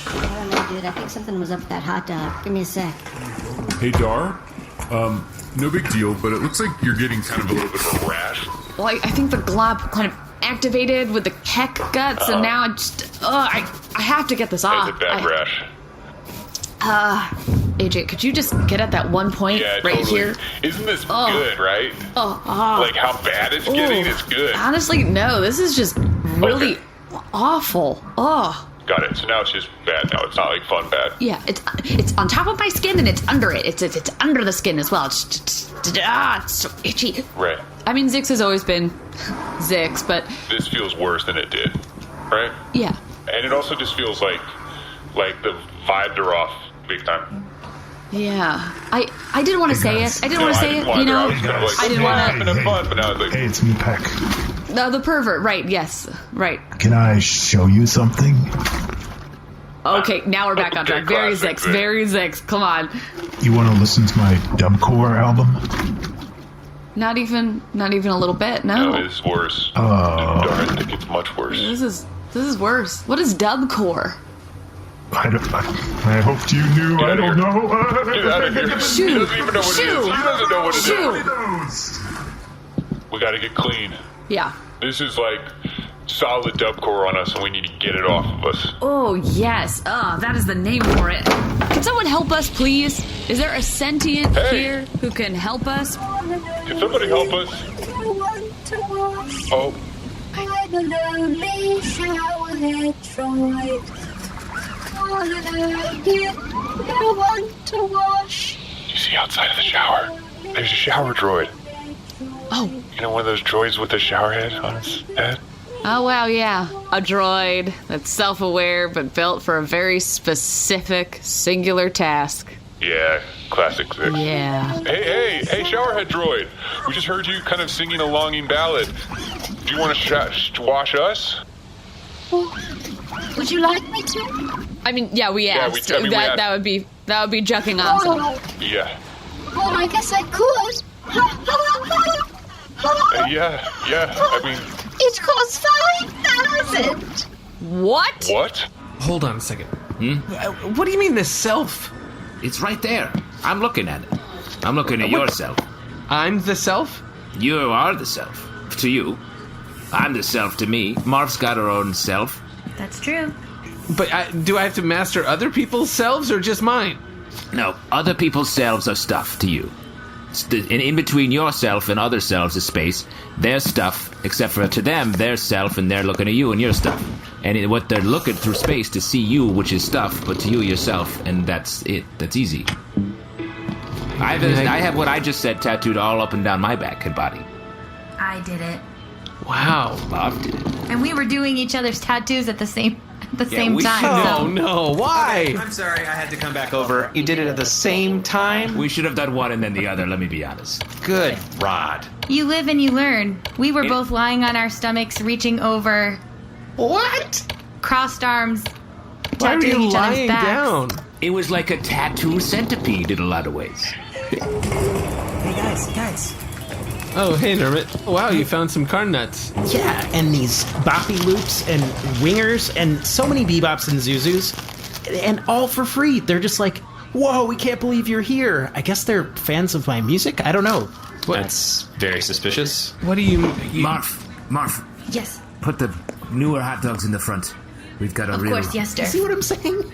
Speaker 9: I don't know, dude. I think something was up with that hot dog. Give me a sec.
Speaker 5: Hey, Dar. No big deal, but it looks like you're getting kind of a little bit of a rash.
Speaker 6: Well, I think the glop kind of activated with the Peck guts, and now I have to get this off.
Speaker 5: It's a bad rash.
Speaker 6: AJ, could you just get at that one point right here?
Speaker 5: Isn't this good, right? Like how bad it's getting, it's good.
Speaker 6: Honestly, no. This is just really awful.
Speaker 5: Got it. So now it's just bad. Now it's not like fun bad.
Speaker 6: Yeah, it's on top of my skin and it's under it. It's under the skin as well. It's so itchy.
Speaker 5: Right.
Speaker 6: I mean, Zyxx has always been Zyxx, but
Speaker 5: This feels worse than it did, right?
Speaker 6: yeah.
Speaker 5: And it also just feels like the vibes are off big time.
Speaker 6: Yeah, I didn't want to say it. I didn't want to say it. You know, I didn't want to.
Speaker 19: Hey, it's me, Peck.
Speaker 6: No, the pervert. Right? Yes. Right.
Speaker 19: Can I show you something?
Speaker 6: Okay, now we're back on track. Very Zyxx, very Zyxx. Come on.
Speaker 19: You want to listen to my dubcore album?
Speaker 6: Not even a little bit. No.
Speaker 20: No, it's worse. I think it's much worse.
Speaker 6: This is worse. What is dubcore?
Speaker 19: I hoped you knew. I don't know.
Speaker 20: Get out of here.
Speaker 6: Shoo.
Speaker 20: He doesn't even know what it is. He doesn't know what it
Speaker 6: Shoo.
Speaker 20: is. We gotta get clean.
Speaker 6: Yeah.
Speaker 20: This is like solid dubcore on us, and we need to get it off of us.
Speaker 6: Oh, yes. That is the name for it. Can someone help us, please? Is there a sentient here who can help us?
Speaker 20: Can somebody help us? Oh.
Speaker 2: I'm a lonely showerhead droid. All alone, I want to wash.
Speaker 20: You see outside of the shower? There's a shower droid.
Speaker 6: Oh.
Speaker 20: You know, one of those droids with a shower head on its head?
Speaker 6: Oh, wow, yeah. A droid that's self-aware but built for a very specific, singular task.
Speaker 20: Yeah, classic Zyxx.
Speaker 6: Yeah.
Speaker 20: Hey, showerhead droid. We just heard you kind of singing a longing ballad. Do you want to wash us?
Speaker 2: Would you like me to?
Speaker 6: I mean, yeah, we asked.
Speaker 20: we asked.
Speaker 6: That would be jucking awesome.
Speaker 20: Yeah.
Speaker 2: Well, I guess I could.
Speaker 20: Yeah, I mean...
Speaker 2: It costs 5,000.
Speaker 6: What?
Speaker 20: What?
Speaker 3: Hold on a second. What do you mean the self?
Speaker 11: It's right there. I'm looking at it. I'm looking at yourself.
Speaker 3: I'm the self?
Speaker 11: You are the self. To you. I'm the self to me. Marf's got her own self.
Speaker 16: That's true.
Speaker 3: But do I have to master other people's selves or just mine?
Speaker 11: No, other people's selves are stuff to you. And in between yourself and other selves is space. Their stuff, except for to them, their self, and they're looking at you and your stuff. And what they're looking through space to see you, which is stuff, but to you, yourself, and that's it. That's easy. I have what I just said tattooed all up and down my back and body.
Speaker 16: I did it.
Speaker 3: Wow.
Speaker 11: Bob did it.
Speaker 16: And we were doing each other's tattoos at the same time.
Speaker 3: No, why?
Speaker 4: Okay, I'm sorry, I had to come back over. You did it at the same time?
Speaker 11: We should have done one and then the other, let me be honest.
Speaker 4: Good rod.
Speaker 16: You live and you learn. We were both lying on our stomachs, reaching over.
Speaker 2: What?
Speaker 16: Crossed arms,
Speaker 3: Why are
Speaker 16: tattooing
Speaker 3: you
Speaker 16: each other's
Speaker 3: lying
Speaker 16: backs.
Speaker 3: down?
Speaker 11: It was like a tattoo centipede in a lot of ways.
Speaker 21: Hey guys.
Speaker 3: Oh, hey, Nermut. Wow, you found some car nuts.
Speaker 21: Yeah, and these boppy loops and wingers and so many bebops and zuzus. And all for free. They're just like, whoa, we can't believe you're here. I guess they're fans of my music? I don't know.
Speaker 4: That's very suspicious.
Speaker 3: What do you...
Speaker 11: Marf.
Speaker 16: Yes.
Speaker 11: Put the newer hot dogs in the front. We've got a
Speaker 16: Of
Speaker 11: real...
Speaker 16: course, yes, Derf.
Speaker 21: See what I'm saying?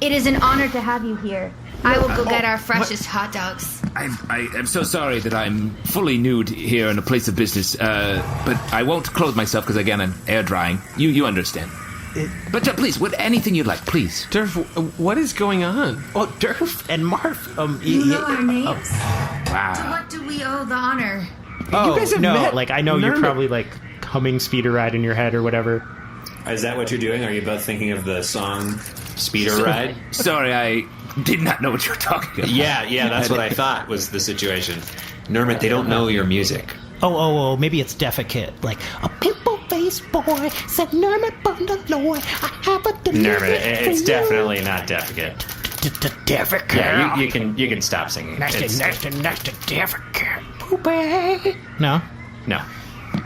Speaker 16: It is an honor to have you here. I will go get our freshest hot dogs.
Speaker 11: I am so sorry that I'm fully nude here in a place of business, but I won't clothe myself because, again, I'm air drying. You understand. But please, anything you'd like, please.
Speaker 3: Derf, what is going on?
Speaker 21: Oh, Derf and Marf.
Speaker 16: You know our names.
Speaker 11: Wow.
Speaker 16: To what do we owe the honor?
Speaker 21: Oh,
Speaker 3: you guys have
Speaker 21: no,
Speaker 3: met
Speaker 21: like, I know you're
Speaker 3: Nermut.
Speaker 21: probably, like, humming Speeder Ride in your head or whatever.
Speaker 4: Is that what you're doing? Are you both thinking of the song Speeder Ride?
Speaker 11: Sorry, I did not know what you were talking about.
Speaker 4: Yeah, that's what I thought was the situation. Nermut, they don't know your music.
Speaker 21: Oh, maybe it's Defecate. Like, a pimple-faced boy said, Nermut Bundaloy, I have a
Speaker 4: Nermut, it's definitely not Defecate.
Speaker 21: Defecate.
Speaker 4: Yeah, you can stop singing.
Speaker 21: Nasty Defecate. Poopy. No?
Speaker 4: No.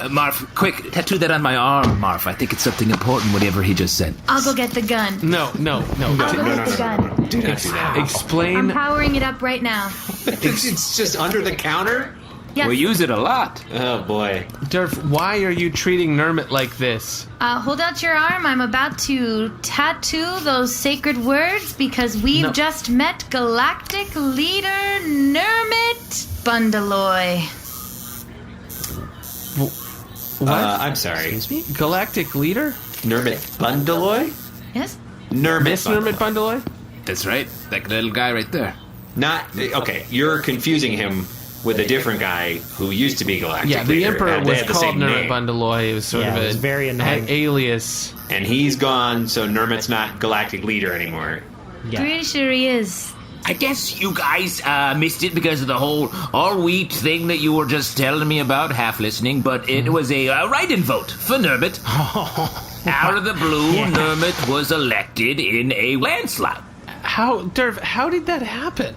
Speaker 11: Marf, quick, tattoo that on my arm, Marf. I think it's something important, whatever he just said.
Speaker 16: I'll go get the gun.
Speaker 3: No.
Speaker 16: I'll go get the gun.
Speaker 4: Do not do that.
Speaker 3: Explain...
Speaker 16: I'm powering it up right now.
Speaker 4: It's just under the counter?
Speaker 16: Yes.
Speaker 11: We use it a lot.
Speaker 4: Oh, boy.
Speaker 3: Derf, why are you treating Nermut like this?
Speaker 16: Hold out your arm. I'm about to tattoo those sacred words because we've just met Galactic Leader Nermut Bundaloy.
Speaker 3: What?
Speaker 4: I'm sorry.
Speaker 3: Excuse me? Galactic Leader?
Speaker 4: Nermut Bundaloy?
Speaker 16: Yes?
Speaker 3: Miss Nermut Bundaloy?
Speaker 11: That's right. That little guy right there.
Speaker 4: Okay, you're confusing him with a different guy who used to be Galactic
Speaker 3: Yeah, the
Speaker 4: Leader.
Speaker 3: Emperor
Speaker 4: and they
Speaker 3: was
Speaker 4: had the
Speaker 3: called
Speaker 4: same
Speaker 3: Nermut
Speaker 4: name.
Speaker 3: Bundaloy. It was sort of
Speaker 21: it was very annoying.
Speaker 3: an alias.
Speaker 4: And he's gone, so Nermut's not Galactic Leader anymore.
Speaker 21: Yeah.
Speaker 16: Pretty sure he is.
Speaker 11: I guess you guys missed it because of the whole all-wheat thing that you were just telling me about, half listening, but it was a write-in vote for Nermut. Out of the blue, Nermut was elected in a landslide.
Speaker 3: Derf, how did that happen?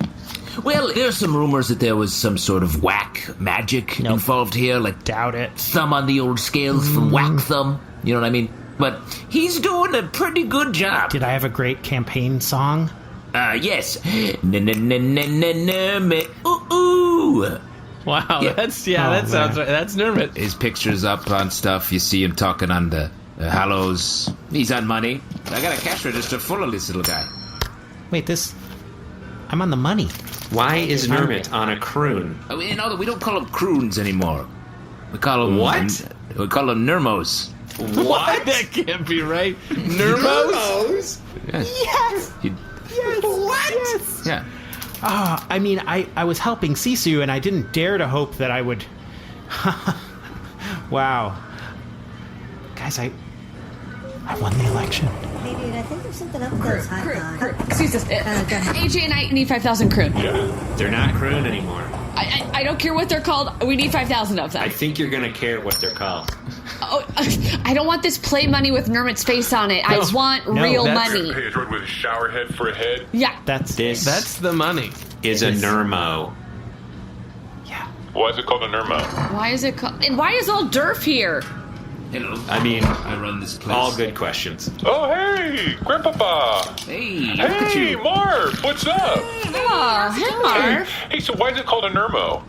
Speaker 11: Well, there's some rumors that there was some sort of whack magic involved here, like
Speaker 21: doubt it.
Speaker 11: Thumb on the old scales from Whack Thumb. You know what I mean? But he's doing a pretty good job.
Speaker 21: Did I have a great campaign song?
Speaker 11: Yes. Ooh.
Speaker 3: Wow, that sounds right. That's Nermut.
Speaker 11: His picture's up on stuff. You see him talking on the Hallows. He's on money. I got a cash register full of this little guy.
Speaker 21: Wait, I'm on the money.
Speaker 4: Why is Nermut on a croon?
Speaker 11: We don't call them croons anymore. We call them...
Speaker 4: What?
Speaker 11: We call them Nermos.
Speaker 3: What? That can't be right. Nermos?
Speaker 21: Yes! What? Yes.
Speaker 11: Yeah.
Speaker 21: I mean, I was helping Sisu, and I didn't dare to hope that I would... Wow. Guys, I won the election.
Speaker 9: Hey, dude, I think there's something up with those hot dogs.
Speaker 6: Excuse us. AJ and I need 5,000 croon.
Speaker 4: Yeah, they're not croon anymore.
Speaker 6: I don't care what they're called. We need 5,000 of them.
Speaker 4: I think you're going to care what they're called.
Speaker 6: Oh, I don't want this play money with Nermut's face on it. I just want real money.
Speaker 20: Pay a droid with a Showerhead for a head.
Speaker 6: Yeah.
Speaker 3: That's the money.
Speaker 4: Is a Nermo.
Speaker 21: Yeah.
Speaker 20: Why is it called a Nermo?
Speaker 6: Why is it called... And why is all Derf here?
Speaker 11: Hello.
Speaker 4: I mean,
Speaker 11: I run this place.
Speaker 4: All good questions.
Speaker 20: Oh, hey, Grandpapa.
Speaker 11: Hey,
Speaker 20: Marf, what's up?
Speaker 6: Oh, hey, Marf.
Speaker 20: Hey, so why is it called a Nermo?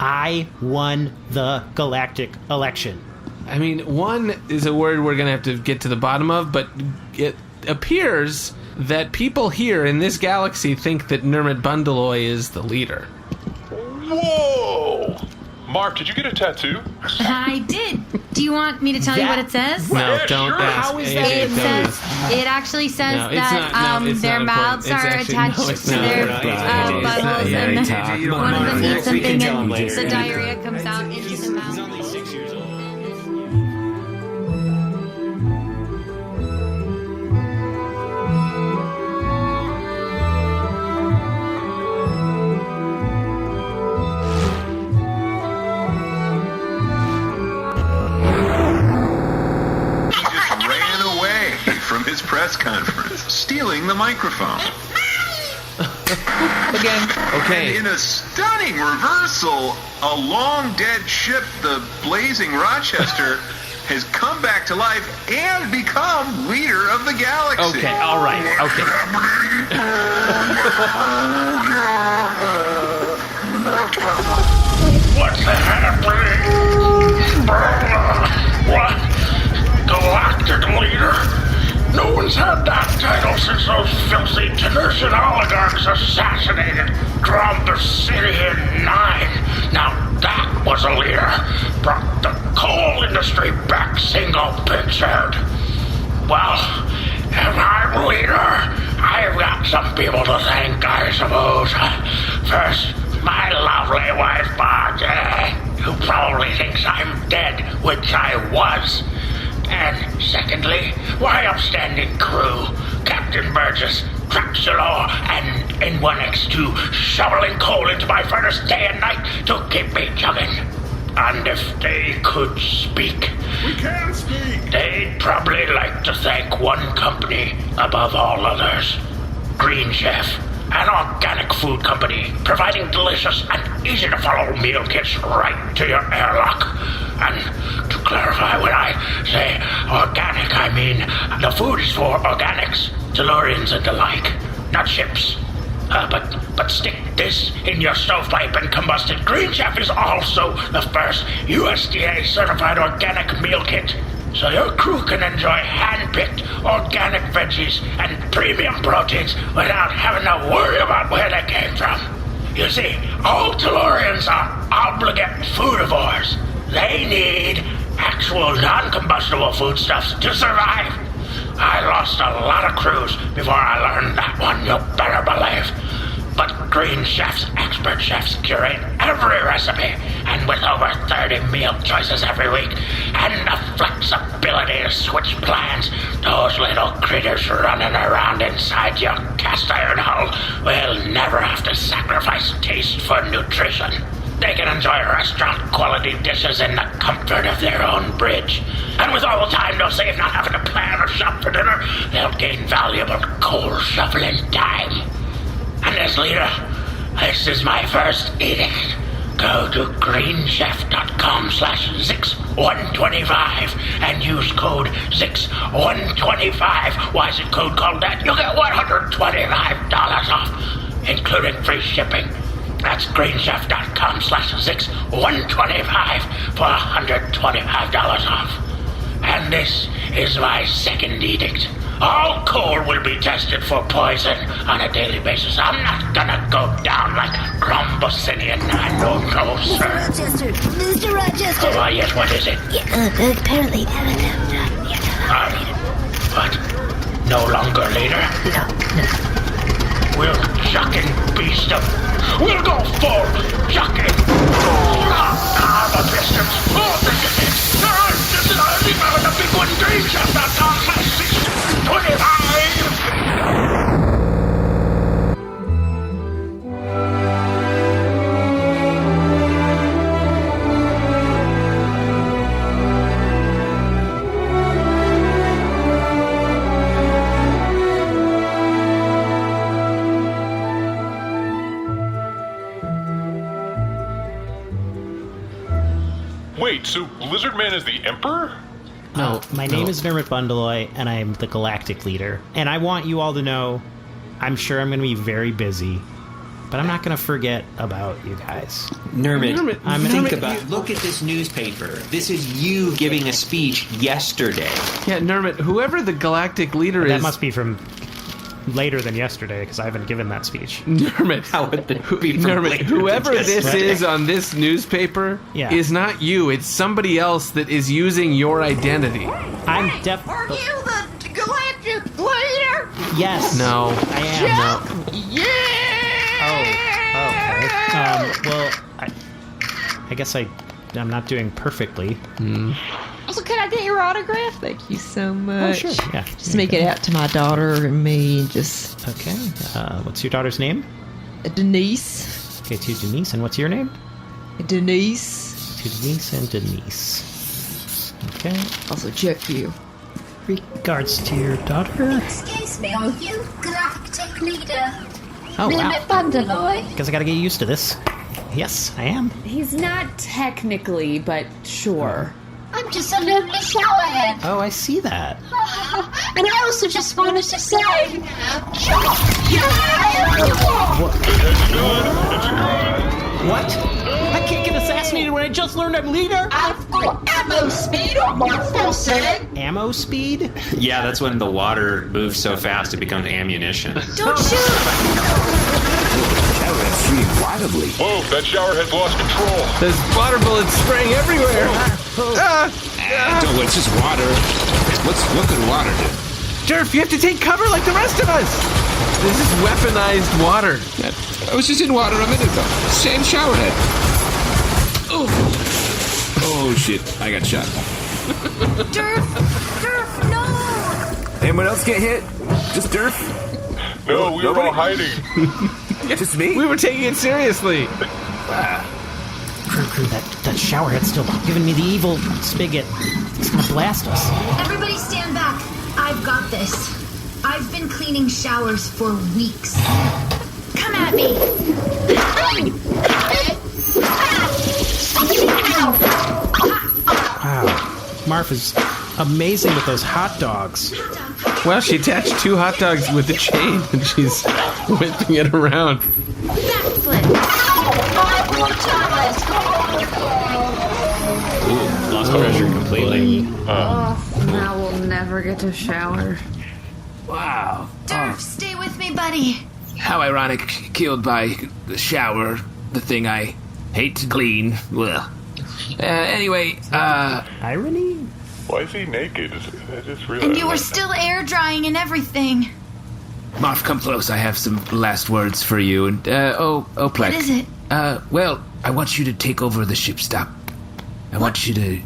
Speaker 21: I won the galactic election.
Speaker 3: I mean, one is a word we're going to have to get to the bottom of, but it appears that people here in this galaxy think that Nermut Bundaloy is the leader.
Speaker 20: Whoa! Marf, did you get a tattoo?
Speaker 16: I did. Do you want me to tell you what it says?
Speaker 3: No, don't ask.
Speaker 21: How is that?
Speaker 16: It actually says
Speaker 3: No, it's
Speaker 16: that
Speaker 3: not- no, it's
Speaker 16: their
Speaker 3: not
Speaker 16: mouths
Speaker 3: important.
Speaker 16: are
Speaker 3: It's actually-
Speaker 16: attached
Speaker 3: no, it's
Speaker 16: to
Speaker 3: not.
Speaker 16: their buttholes, and one of them eats something and the diarrhea comes out into the mouth.
Speaker 4: He's only 6 years old.
Speaker 12: From his press conference, stealing the microphone.
Speaker 3: Again. Okay.
Speaker 12: And in a stunning reversal, a long-dead ship, the blazing Rochester, has come back to life and become leader of the galaxy.
Speaker 3: Okay, all right. Okay.
Speaker 1: What's happening? What? Galactic leader? No one's had that title since those filthy Tenurtian oligarchs assassinated Grumber City in 9. Now that was a leader. Brought the coal industry back single-pictured. Well, if I'm leader, I've got some people to thank, I suppose. First, my lovely wife, Bargie, who probably thinks I'm dead, which I was. And secondly, my upstanding crew, Captain Burgess, Crutchley, and N1X2, shoveling coal into my furnace day and night to keep me chugging. And if they could speak,
Speaker 20: we can speak.
Speaker 1: They'd probably like to thank one company above all others, Green Chef, an organic food company providing delicious and easy-to-follow meal kits right to your airlock. And to clarify, when I say organic, I mean the food is for organics, Tellurians and the like, not ships. But stick this in your stovepipe and combust it. Green Chef is also the first USDA-certified organic meal kit, so your crew can enjoy hand-picked organic veggies and premium proteins without having to worry about where they came from. You see, all Tellurians are obligate foodivores. They need actual non-combustible foodstuffs to survive. I lost a lot of crews before I learned that one, you better believe. But Green Chef's expert chefs curate every recipe, and with over 30 meal choices every week, and the flexibility to switch plans, those little critters running around inside your cast iron hull will never have to sacrifice taste for nutrition. They can enjoy restaurant-quality dishes in the comfort of their own fridge. And with all the time they'll save not having to plan or shop for dinner, they'll gain valuable coal shoveling time. And as leader, this is my first edict. Go to greenchef.com/Zyxx125 and use code Zyxx125. Why is it code called that? You'll get $125 off, including free shipping. That's greenchef.com/Zyxx125 for $125 off. And this is my second edict. All coal will be tested for poison on a daily basis. I'm not gonna go down like Grombosinian. No, sir.
Speaker 9: Mr. Rochester!
Speaker 1: Oh, yes, what is it?
Speaker 9: Apparently...
Speaker 1: What? No longer leader?
Speaker 9: No.
Speaker 1: We'll chucking beast of... We'll go full chucking! The distance! Oh, this is it! This is the big one! greenchef.com/Zyxx125!
Speaker 20: Wait, so Lizardman is the Emperor?
Speaker 21: No, my name is Nermut Bundaloy, and I am the Galactic Leader. And I want you all to know, I'm sure I'm going to be very busy, but I'm not going to forget about you guys.
Speaker 4: Nermut, look at this newspaper. This is you giving a speech yesterday.
Speaker 3: Yeah, Nermut, whoever the Galactic Leader is...
Speaker 7: That must be from later than yesterday, because I haven't given that speech.
Speaker 3: Nermut,
Speaker 4: How would it be from
Speaker 3: Nermut, whoever this is on this newspaper
Speaker 7: Yeah.
Speaker 3: is not you. It's somebody else that is using your identity.
Speaker 21: I'm
Speaker 2: Are you the Galactic Leader?
Speaker 21: Yes.
Speaker 3: No.
Speaker 21: I am.
Speaker 2: Yeah.
Speaker 21: Oh, okay. Well, I guess I'm not doing perfectly.
Speaker 18: Also, can I get your autograph? Thank you so much.
Speaker 21: Oh, sure. Yeah.
Speaker 18: Just make it out to my daughter and me and just...
Speaker 21: Okay. What's your daughter's name?
Speaker 18: Denise.
Speaker 21: Okay, to Denise. And what's your name?
Speaker 18: Denise.
Speaker 21: To Denise and Denise. Okay.
Speaker 18: Also, check you.
Speaker 21: Regards to your daughter.
Speaker 15: Excuse me, are you Galactic Leader?
Speaker 21: Oh, wow.
Speaker 15: Bundaloy?
Speaker 21: Because I gotta get used to this. Yes, I am.
Speaker 6: He's not technically, but sure.
Speaker 15: I'm just a lonely showerhead.
Speaker 21: Oh, I see that.
Speaker 15: And I also just wanted to say...
Speaker 21: What? I can't get assassinated when I just learned I'm leader?
Speaker 15: I've got ammo speed on my full set.
Speaker 21: Ammo speed?
Speaker 4: Yeah, that's when the water moves so fast it becomes ammunition.
Speaker 15: Don't shoot!
Speaker 13: Showerhead's shooting wildly.
Speaker 20: Whoa, that Showerhead's lost control.
Speaker 3: There's water bullets spraying everywhere.
Speaker 13: Don't, it's just water. What could water do?
Speaker 3: Derf, you have to take cover like the rest of us. This is weaponized water.
Speaker 13: I was just in water a minute ago. Same Showerhead. Oh shit, I got shot.
Speaker 15: Derf, no!
Speaker 13: Anyone else get hit? Just Derf?
Speaker 20: No, we were all hiding.
Speaker 13: Just me?
Speaker 3: We were taking it seriously.
Speaker 21: Crew, that showerhead's still giving me the evil spigot. It's gonna blast us.
Speaker 15: Everybody stand back. I've got this. I've been cleaning showers for weeks. Come at me.
Speaker 21: Wow. Marf is amazing with those hot dogs.
Speaker 3: Well, she attached 2 hot dogs with a chain and she's whipping it around.
Speaker 4: Ooh, lost pressure completely.
Speaker 6: Now we'll never get to shower.
Speaker 11: Wow.
Speaker 15: Derf, stay with me, buddy.
Speaker 11: How ironic. Killed by the shower, the thing I hate to clean. Well. Anyway,
Speaker 21: Irony?
Speaker 20: Why is he naked? I just realized.
Speaker 15: And you were still air drying and everything.
Speaker 11: Marf, come close. I have some last words for you. And, Pleck.
Speaker 15: What is it?
Speaker 11: Well, I want you to take over the ship stop. I want you to...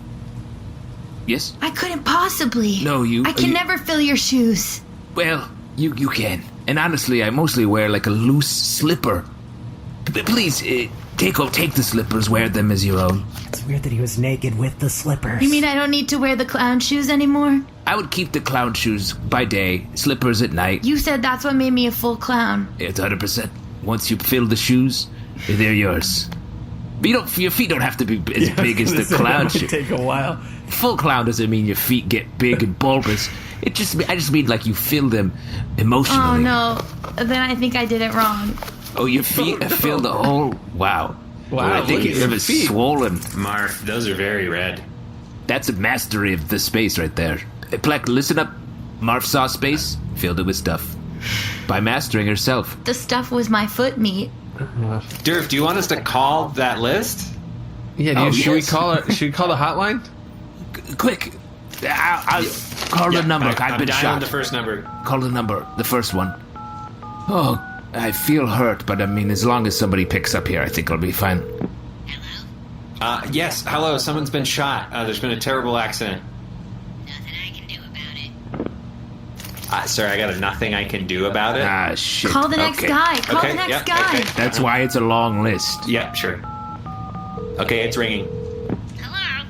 Speaker 11: Yes?
Speaker 15: I couldn't possibly.
Speaker 11: No,
Speaker 15: I can never fill your shoes.
Speaker 11: Well, you can. And honestly, I mostly wear like a loose slipper. Please, Take the slippers, wear them as your own.
Speaker 21: It's weird that he was naked with the slippers.
Speaker 16: You mean I don't need to wear the clown shoes anymore?
Speaker 11: I would keep the clown shoes by day, slippers at night.
Speaker 16: You said that's what made me a full clown.
Speaker 11: It's 100%. Once you fill the shoes, they're yours. But your feet don't have to be as big as the clown shoe.
Speaker 21: Take a while.
Speaker 11: Full clown doesn't mean your feet get big and bulbous. I just mean like you fill them emotionally.
Speaker 16: Oh no, then I think I did it wrong.
Speaker 11: Oh, your feet fill the whole... Wow.
Speaker 4: Wow,
Speaker 11: I think it's swollen.
Speaker 4: Marf, those are very red.
Speaker 11: That's a mastery of the space right there. Hey, Pleck, listen up. Marf saw space, filled it with stuff. By mastering herself.
Speaker 16: The stuff was my foot meat.
Speaker 4: Derf, do you want us to call that list?
Speaker 3: Yeah, should we call the hotline?
Speaker 11: Quick. I'll call the number. I've been shot.
Speaker 4: The first number.
Speaker 11: Call the number. The first one. Oh, I feel hurt, but I mean, as long as somebody picks up here, I think I'll be fine.
Speaker 4: Yes, hello, someone's been shot. There's been a terrible accident.
Speaker 2: Nothing I can do about it.
Speaker 4: Sorry, I got a nothing I can do about it.
Speaker 11: Ah, shit.
Speaker 16: Call the next guy. Call the next guy.
Speaker 11: Okay. That's why it's a long list.
Speaker 4: Yeah, sure. Okay, it's ringing.
Speaker 2: Hello?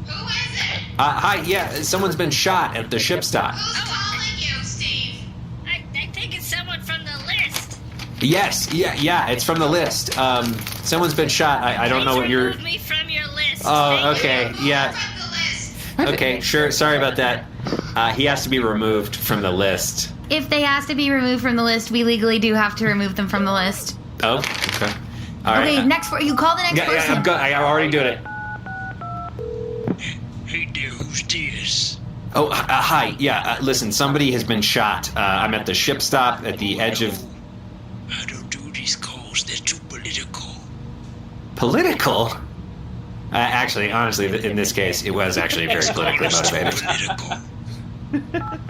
Speaker 2: Who is it?
Speaker 4: Hi, yeah, someone's been shot at the ship stop.
Speaker 2: Calling you, Steve. I think it's someone from the list.
Speaker 4: Yes, yeah, it's from the list. Someone's been shot. I don't know what you're...
Speaker 2: Remove me from your list.
Speaker 4: Oh, okay, yeah. Okay, sure, sorry about that. He has to be removed from the list.
Speaker 16: If they ask to be removed from the list, we legally do have to remove them from the list.
Speaker 4: Oh, okay. All right.
Speaker 16: Okay, you call the next person.
Speaker 4: Yeah, I'm already doing it.
Speaker 1: Hey there, who's this?
Speaker 4: Oh, hi. Yeah, listen, somebody has been shot. I'm at the ship stop at the edge of...
Speaker 1: I don't do these calls. They're too political.
Speaker 4: Political? Actually, honestly, in this case, it was actually very politically motivated.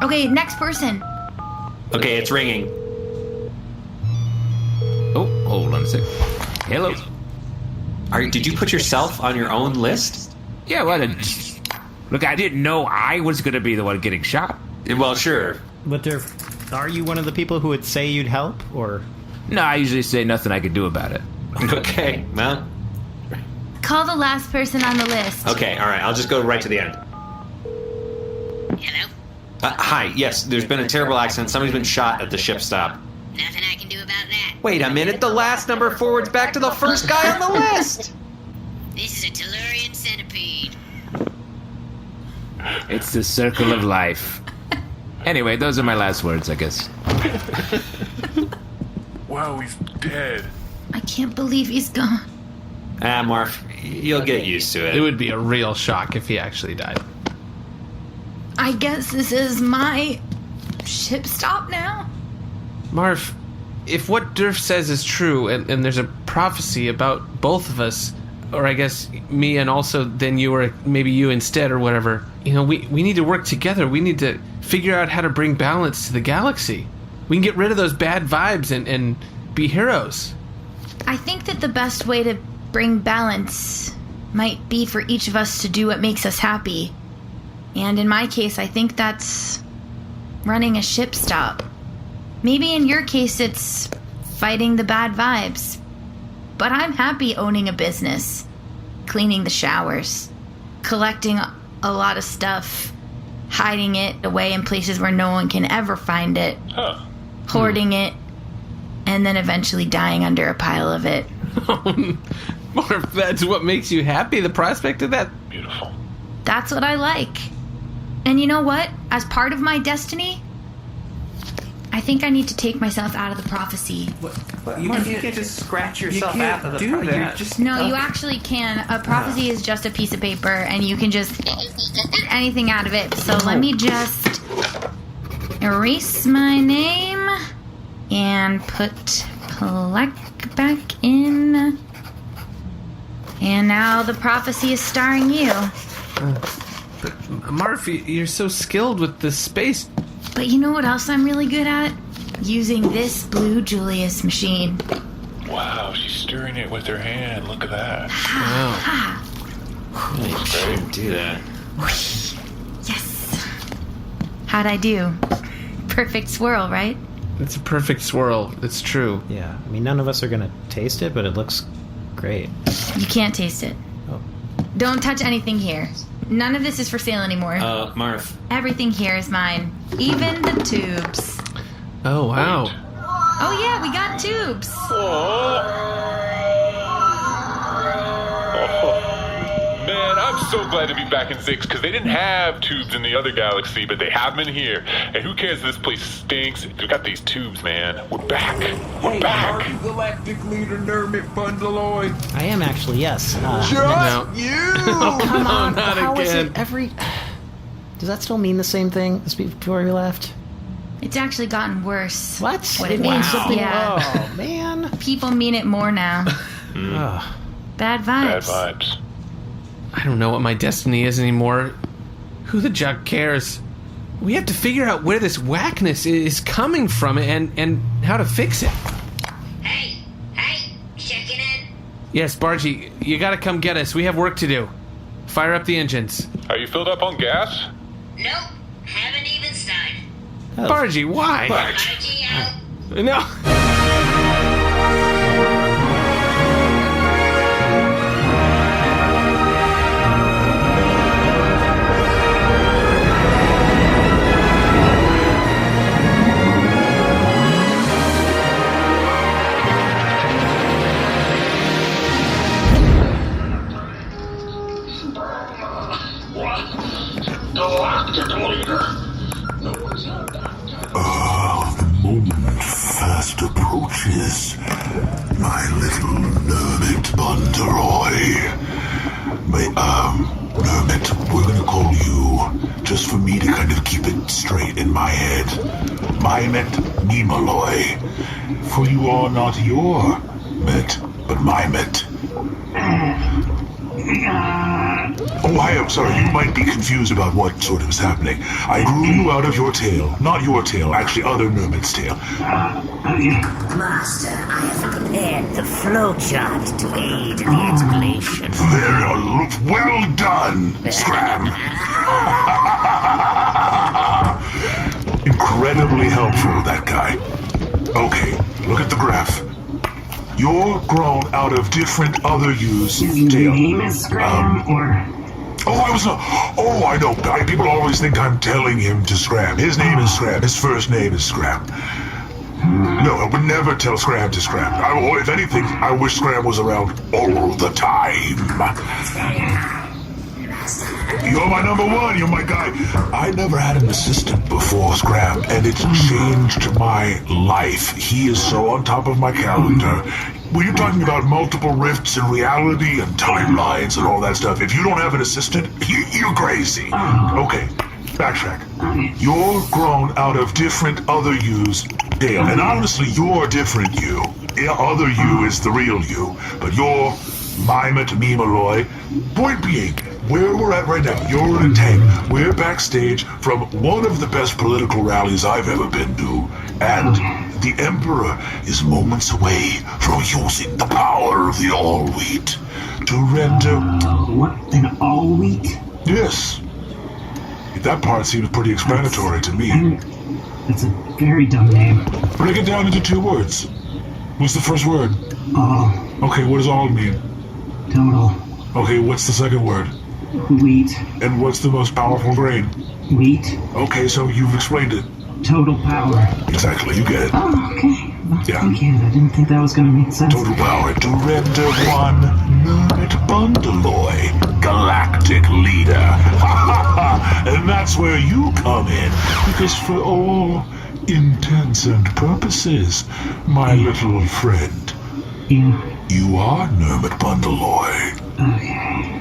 Speaker 16: Okay, next person.
Speaker 4: Okay, it's ringing.
Speaker 11: Oh, hold on a sec. Hello.
Speaker 4: Did you put yourself on your own list?
Speaker 11: Yeah, well, look, I didn't know I was going to be the one getting shot.
Speaker 4: Well, sure.
Speaker 21: But are you one of the people who would say you'd help, or...?
Speaker 11: No, I usually say nothing I could do about it.
Speaker 4: Okay, well...
Speaker 16: Call the last person on the list.
Speaker 4: Okay, all right, I'll just go right to the end.
Speaker 2: Hello?
Speaker 4: Hi, yes, there's been a terrible accident. Somebody's been shot at the ship stop.
Speaker 2: Nothing I can do about that.
Speaker 4: Wait a minute, the last number forwards back to the first guy on the list!
Speaker 2: This is a Tellurian centipede.
Speaker 11: It's the circle of life. Anyway, those are my last words, I guess.
Speaker 20: Wow, he's dead.
Speaker 16: I can't believe he's gone.
Speaker 4: Marf, you'll get used to it.
Speaker 3: It would be a real shock if he actually died.
Speaker 16: I guess this is my ship stop now?
Speaker 3: Marf, if what Derf says is true, and there's a prophecy about both of us, or I guess me and also then you, or maybe you instead, or whatever, we need to work together. We need to figure out how to bring balance to the galaxy. We can get rid of those bad vibes and be heroes.
Speaker 16: I think that the best way to bring balance might be for each of us to do what makes us happy. And in my case, I think that's running a ship stop. Maybe in your case, it's fighting the bad vibes. But I'm happy owning a business, cleaning the showers, collecting a lot of stuff, hiding it away in places where no one can ever find it, hoarding it, and then eventually dying under a pile of it.
Speaker 3: Marf, that's what makes you happy? The prospect of that?
Speaker 20: Beautiful.
Speaker 16: That's what I like. And you know what? As part of my destiny, I think I need to take myself out of the prophecy.
Speaker 3: You can't just scratch yourself out of the prophecy.
Speaker 16: No, you actually can. A prophecy is just a piece of paper, and you can just get anything out of it. So let me just erase my name and put Pleck back in. And now the prophecy is starring you.
Speaker 3: But Marf, you're so skilled with this space.
Speaker 16: But you know what else I'm really good at? Using this blue Julius machine.
Speaker 20: Wow, she's stirring it with her hand. Look at that.
Speaker 16: Wow.
Speaker 4: Great. Do that.
Speaker 16: Yes. How'd I do? Perfect swirl, right?
Speaker 3: It's a perfect swirl. It's true.
Speaker 21: Yeah, I mean, none of us are going to taste it, but it looks Great.
Speaker 16: You can't taste it.
Speaker 21: Oh.
Speaker 16: Don't touch anything here. None of this is for sale anymore.
Speaker 4: Marf.
Speaker 16: Everything here is mine. Even the tubes.
Speaker 3: Oh, wow.
Speaker 16: Oh, yeah, we got tubes.
Speaker 20: Man, I'm so glad to be back in Zyxx, because they didn't have tubes in the other galaxy, but they have them in here. And who cares if this place stinks? We got these tubes, man. We're back. We're back.
Speaker 14: Are you Galactic Leader Nermut Bundaloy?
Speaker 21: I am actually, yes.
Speaker 14: Just you!
Speaker 21: Come on,
Speaker 3: not
Speaker 21: how is
Speaker 3: again.
Speaker 21: it every... Does that still mean the same thing as before we left?
Speaker 16: It's actually gotten worse.
Speaker 21: What?
Speaker 16: What it
Speaker 21: It means
Speaker 16: means.
Speaker 21: something...
Speaker 16: Yeah.
Speaker 21: Oh, man.
Speaker 16: People mean it more now.
Speaker 21: Ugh.
Speaker 16: Bad vibes.
Speaker 20: Bad vibes.
Speaker 3: I don't know what my destiny is anymore. Who the jug cares? We have to figure out where this whackness is coming from and how to fix it.
Speaker 2: Hey, checking in.
Speaker 3: Yes, Bargie, you gotta come get us. We have work to do. Fire up the engines.
Speaker 20: Are you filled up on gas?
Speaker 2: Nope, haven't even started.
Speaker 21: Oh.
Speaker 3: Bargie, why?
Speaker 2: Bargie out.
Speaker 3: No.
Speaker 1: Galactic Leader.
Speaker 10: The moment fast approaches, my little Nermut Bundaloy. Nermut, we're gonna call you, just for me to kind of keep it straight in my head, Mymet Nemaloy. For you are not your Met, but my Met. Oh, I am sorry. You might be confused about what sort of is happening. I grew you out of your tail. Not your tail, actually other Nermut's tail.
Speaker 22: Master, I have prepared the flowchart to aid in the explanation.
Speaker 10: Very well done, Scram. Incredibly helpful, that guy. Okay, look at the graph. You're grown out of different other use tail.
Speaker 22: Your name is Scram, or...
Speaker 10: Oh, I know. People always think I'm telling him to Scram. His name is Scram. His first name is Scram. No, I would never tell Scram to Scram. If anything, I wish Scram was around all the time. You're my number one. You're my guy. I never had an assistant before, Scram, and it's changed my life. He is so on top of my calendar. When you're talking about multiple rifts in reality and timelines and all that stuff, if you don't have an assistant, you're crazy. Okay, backtrack. You're grown out of different other yous, Dale, and honestly, you're different you. Other you is the real you, but you're Mymet Nemaloy. Point being, where we're at right now, you're in a tank. We're backstage from one of the best political rallies I've ever been to, and the Emperor is moments away from using the power of the All-Wheat to render...
Speaker 22: What, an All-Wheat?
Speaker 10: Yes. That part seems pretty explanatory to me.
Speaker 22: That's a very dumb name.
Speaker 10: Break it down into 2 words. What's the first word?
Speaker 22: All.
Speaker 10: Okay, what does all mean?
Speaker 22: Total.
Speaker 10: Okay, what's the second word?
Speaker 22: Wheat.
Speaker 10: And what's the most powerful grain?
Speaker 22: Wheat.
Speaker 10: Okay, so you've explained it.
Speaker 22: Total power.
Speaker 10: Exactly, you get it.
Speaker 22: Oh, okay. Well,
Speaker 10: Yeah.
Speaker 22: thank you. I didn't think that was going to make sense.
Speaker 10: Total power to render one Nermut Bundaloy, Galactic Leader. And that's where you come in, because for all intents and purposes, my little friend, you are Nermut Bundaloy.
Speaker 22: Okay.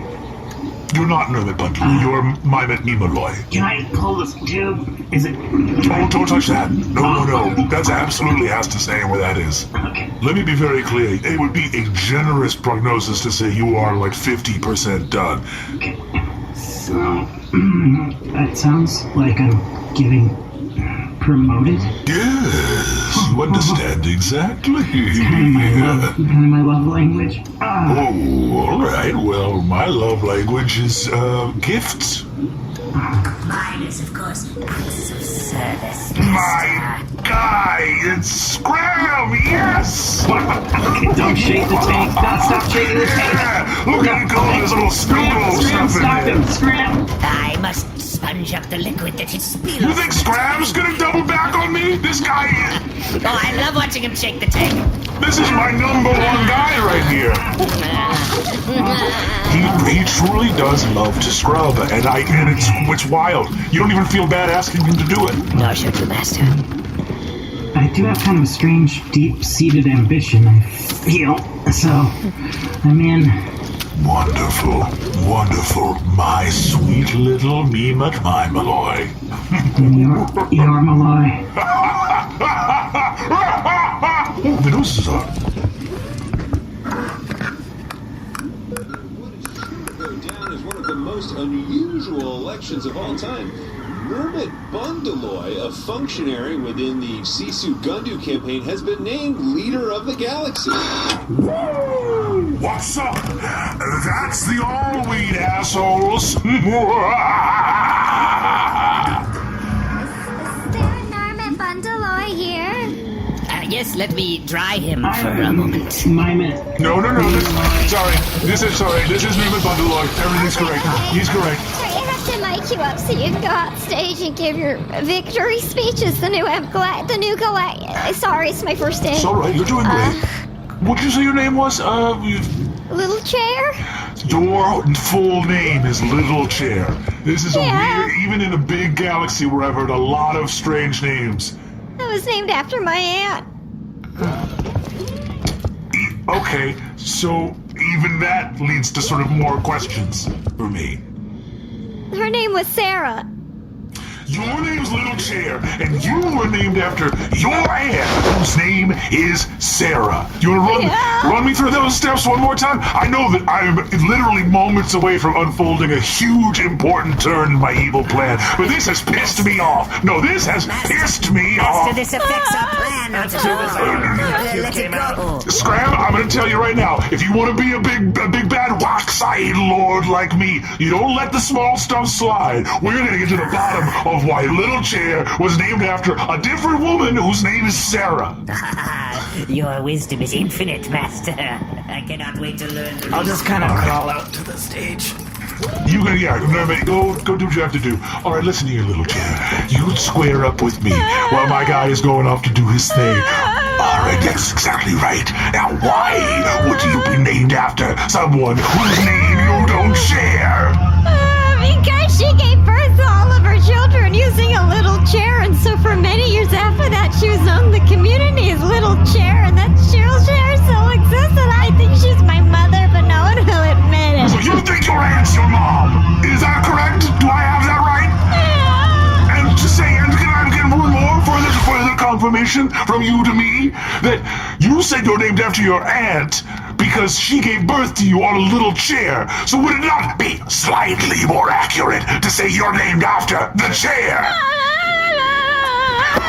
Speaker 10: You're not Nermut Bundaloy, you're Mymet Nemaloy.
Speaker 22: Can I pull this tube? Is it...
Speaker 10: Oh, don't touch that. No. That absolutely has to stay where that is.
Speaker 22: Okay.
Speaker 10: Let me be very clear. It would be a generous prognosis to say you are like 50% done.
Speaker 22: Okay. So, that sounds like I'm getting promoted?
Speaker 10: Yes, you understand exactly.
Speaker 22: It's kind of my love language.
Speaker 10: Oh, all right. Well, my love language is gifts.
Speaker 22: Mine is, of course, acts of service.
Speaker 10: My guy, it's Scram, yes!
Speaker 8: Don't shake the tank. Don't stop shaking the tank.
Speaker 10: Yeah, look at him go, this little spoonful of stuff in
Speaker 8: Stop
Speaker 10: there.
Speaker 8: him, Scram.
Speaker 22: I must sponge up the liquid that is spilled.
Speaker 10: You think Scram's gonna double back on me? This guy is.
Speaker 22: Oh, I love watching him shake the tank.
Speaker 10: This is my number one guy right here. He truly does love to scrub, and it's wild. You don't even feel bad asking him to do it.
Speaker 22: No, should you, Master?
Speaker 8: I do have kind of a strange, deep-seated ambition, I feel. So, I'm in.
Speaker 10: Wonderful, wonderful, my sweet little Mimut Malloy.
Speaker 8: You're Malloy.
Speaker 10: The nooses are.
Speaker 17: Go down as one of the most unusual elections of all time. Nermut Bundaloy, a functionary within the Sisu Gundu campaign, has been named leader of the galaxy.
Speaker 10: What's up? That's the all-weed, assholes.
Speaker 22: Nermut Bundaloy here? Yes, let me dry him for a moment.
Speaker 10: No. This is Nermut Bundaloy. Everything's correct. He's correct.
Speaker 23: I have to mic you up so you can go out stage and give your victory speeches. The new sorry, it's my first day.
Speaker 10: It's all right. You're doing great. What did you say your name was?
Speaker 23: Little Chair?
Speaker 10: Your full name is Little Chair. This is a weird, even in a big galaxy where I've heard a lot of strange names.
Speaker 23: I was named after my aunt.
Speaker 10: Okay, so even that leads to sort of more questions for me.
Speaker 23: Her name was Sarah.
Speaker 10: Your name's Little Chair, and you were named after your aunt, whose name is Sarah. You want to run me through those steps one more time? I know that I'm literally moments away from unfolding a huge, important turn in my evil plan, but this has pissed me off. No, this has pissed me off.
Speaker 22: Master, this affects our plan. Let it go.
Speaker 10: Scram, I'm going to tell you right now, if you want to be a big bad Waxite lord like me, you don't let the small stuff slide. We're going to get to the bottom of why Little Chair was named after a different woman whose name is Sarah.
Speaker 22: Your wisdom is infinite, Master. I cannot wait to learn.
Speaker 21: I'll just kind of crawl out to the stage.
Speaker 10: Nermut, go do what you have to do. All right, listen here, Little Chair. You square up with me while my guy is going off to do his thing. All right, that's exactly right. Now, why would you be named after someone whose name you don't share?
Speaker 23: Because she gave birth to all of her children using a little chair, and so for many years after that, she was known in the community as Little Chair, and that little chair still exists, and I think she's my mother, but no one will admit it.
Speaker 10: So you think your aunt's your mom? Is that correct? Do I have that right? Yeah. And to say, and can I get more further confirmation from you to me that you said you're named after your aunt because she gave birth to you on a little chair. So would it not be slightly more accurate to say you're named after the chair?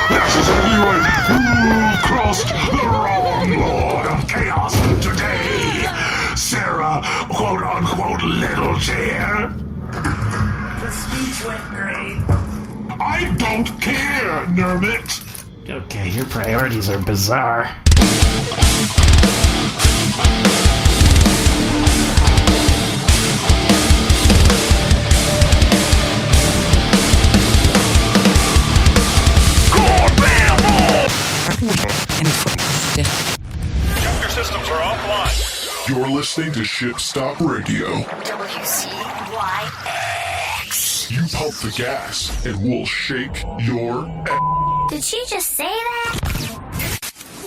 Speaker 10: That's exactly right. You've crossed the wrong Lord of Chaos today, Sarah, quote-unquote, Little Chair.
Speaker 22: The speech went great.
Speaker 10: I don't care, Nermut.
Speaker 21: Okay, your priorities are bizarre.
Speaker 24: Your systems are offline.
Speaker 25: You're listening to Ship Stop Radio.
Speaker 22: WCYX.
Speaker 25: You pump the gas, and we'll shake your ass.
Speaker 22: Did she just say that?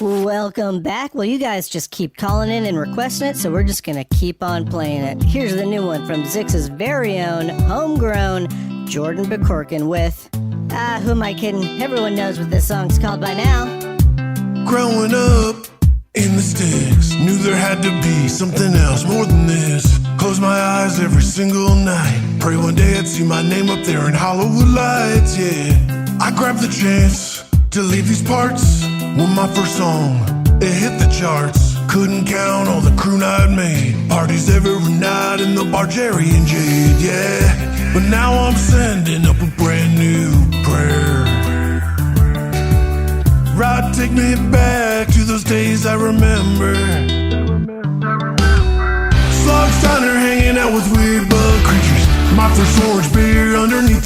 Speaker 26: Welcome back. Well, you guys just keep calling in and requesting it, so we're just gonna keep on playing it. Here's the new one from Zyxx's very own, homegrown Jordan Becorkin with, who am I kidding? Everyone knows what this song's called by now.
Speaker 27: Growing up in the sticks, knew there had to be something else more than this. Close my eyes every single night, pray one day I'd see my name up there in Hollywood lights, yeah. I grabbed the chance to leave these parts when my first song, it hit the charts. Couldn't count all the crew I'd made, parties every night in the bar, Jerry and Jade, yeah. But now I'm sending up a brand new prayer. Right, take me back to those days I remember.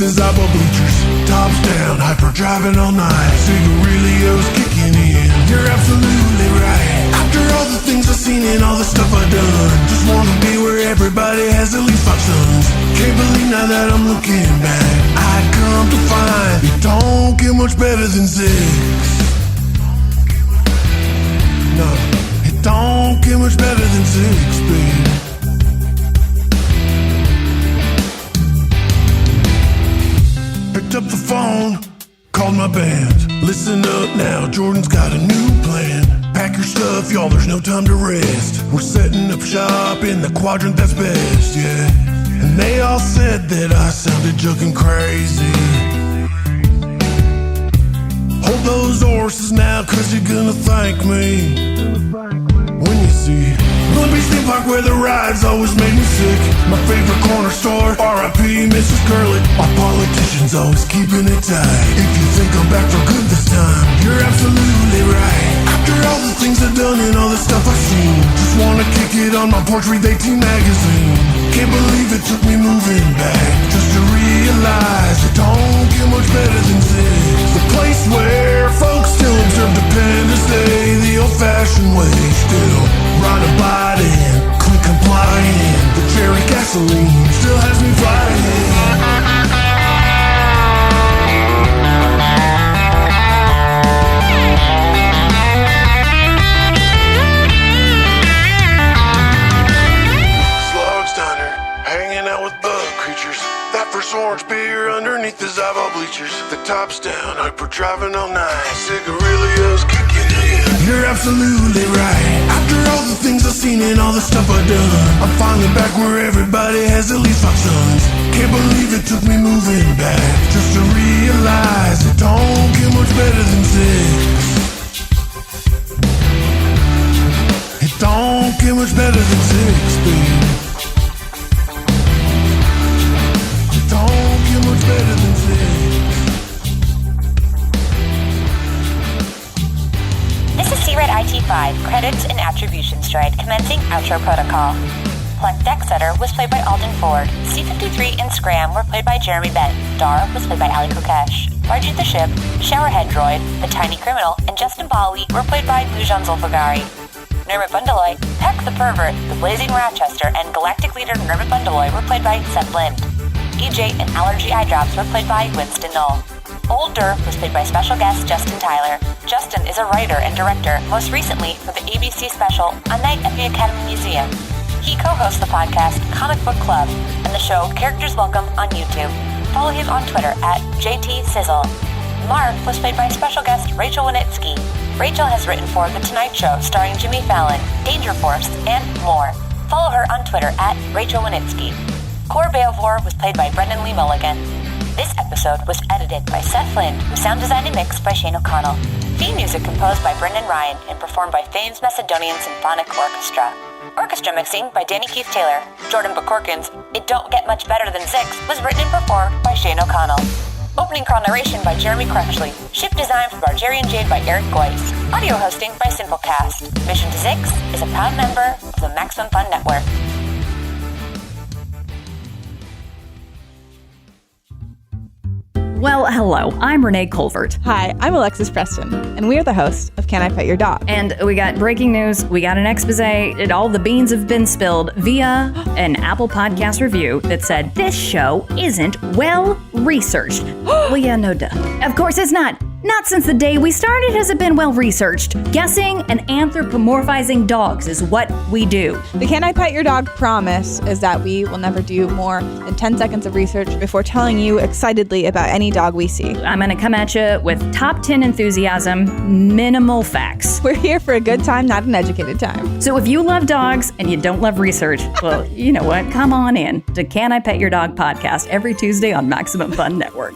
Speaker 27: underneath the Zyxx bleachers. Tops down, hyper driving all night. Cigarillos kicking in. You're absolutely right. After all the things I've seen and all the stuff I've done, just wanna be where everybody has at least 5 sons. Can't believe now that I'm looking back, I'd come to find it don't get much better than Zyxx. No, it don't get much better than Zyxx, baby. Picked up the phone, called my band. Listen up now, Jordan's got a new plan. Pack your stuff, y'all, there's no time to rest. We're setting up shop in the quadrant that's best, yeah. And they all said that I sounded joking crazy. Hold those horses now, cause you're gonna thank me when you see Blue Beach Theme Park where the rides always made me sick. My favorite corner store, R.I.P. Mrs. Curly. Our politicians always keeping it tight. If you think I'm back for good this time, you're absolutely right. After all the things I've done and all the stuff I've seen, just wanna kick it on my porch, read 18 magazine. Can't believe it took me moving back just to realize it don't get much better than Zyxx. The place where folks still observe Independence Day the old-fashioned way. Still ride a bite in, click complying. The cherry gasoline still has me flying. Orange beer underneath the Zyxx bleachers. The top's down, hyper driving all night. Cigarillos kicking in. You're absolutely right. After all the things I've seen and all the stuff I've done, I'm finally back where everybody has at least 5 sons. Can't believe it took me moving back just to realize it don't get much better than Zyxx. It don't get much better than Zyxx, baby. Don't get much better than
Speaker 5: This is C-Red IT5, credits and attribution stride, commencing outro protocol. Pleck Decksetter was played by Alden Ford. C-53 and Scram were played by Jeremy Bent. Dar was played by Allie Kokesh. Bargie the Ship, Showerhead Droid, The Tiny Criminal, and Justin Ballwheat were played by Moujan Zolfaghari. Nermut Bundaloy, Peck the Pervert, The Blazing Rochester, and Galactic Leader Nermut Bundaloy were played by Seth AJ and Allergy Eyedrops were played by Winston, Noel. Old Derf was played by special guest Justin Tyler. Justin is a writer and director, most recently for the ABC special A Night at the Academy Museum. He co-hosts the podcast Comic Book Club and the show Characters Welcome on YouTube. Follow him on Twitter at JTSizzle. Marf was played by special guest Rachel Wenitsky. Rachel has written for The Tonight Show starring Jimmy Fallon, Danger Force, and more. Follow her on Twitter at Rachel Wenitsky. Balevore was played by Brennan Mulligan. This episode was edited by Seth Lind, with sound design and mixed by Shane O'Connell. Theme music composed by Brendan Ryan and performed by Fame's Macedonian Symphonic Orchestra. Orchestra mixing by Danny Keith Taylor. Jordan Bakorkin's It Don't Get Much Better Than Zyxx was written and performed by Shane O'Connell. Opening crawl narration by Jeremy Crutchley. Ship design for Bargie and Jade by Eric Goyce. Audio hosting by Simplecast. Mission to Zyxx is a proud member of the Maximum Fun Network.
Speaker 6: Well, hello. I'm Renee Colvert.
Speaker 7: Hi, I'm Alexis Preston, and we are the hosts of Can I Pet Your Dog?
Speaker 6: And we got breaking news, we got an expose, and all the beans have been spilled via an Apple Podcast review that said, this show isn't well researched. Well, yeah, no duh. Of course it's not. Not since the day we started has it been well researched. Guessing and anthropomorphizing dogs is what we do.
Speaker 7: The Can I Pet Your Dog promise is that we will never do more than 10 seconds of research before telling you excitedly about any dog we see.
Speaker 6: I'm going to come at you with top 10 enthusiasm, minimal facts.
Speaker 7: We're here for a good time, not an educated time.
Speaker 6: So if you love dogs and you don't love research, well, you know what? Come on in to Can I Pet Your Dog podcast every Tuesday on Maximum Fun Network.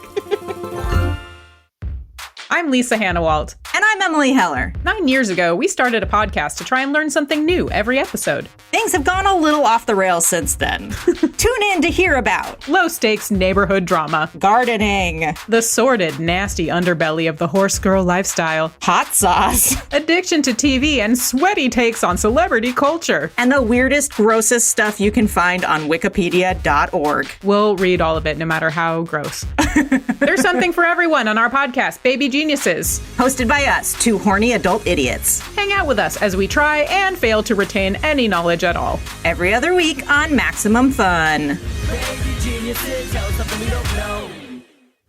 Speaker 9: I'm Lisa Hannawalt.
Speaker 7: And I'm
Speaker 9: Emily Heller.
Speaker 11: 9 years ago, we started a podcast to try and learn something new every episode.
Speaker 9: Things have gone a little off the rails since then. Tune in to hear about
Speaker 11: low-stakes neighborhood drama,
Speaker 9: gardening,
Speaker 11: the sordid, nasty underbelly of the horse girl lifestyle,
Speaker 9: hot sauce,
Speaker 11: addiction to TV, and sweaty takes on celebrity culture,
Speaker 9: and the weirdest, grossest stuff you can find on wikipedia.org.
Speaker 11: We'll read all of it, no matter how gross. There's something for everyone on our podcast, Baby Geniuses.
Speaker 9: Hosted by us, two horny adult idiots.
Speaker 11: Hang out with us as we try and fail to retain any knowledge at all.
Speaker 9: Every other week on Maximum Fun.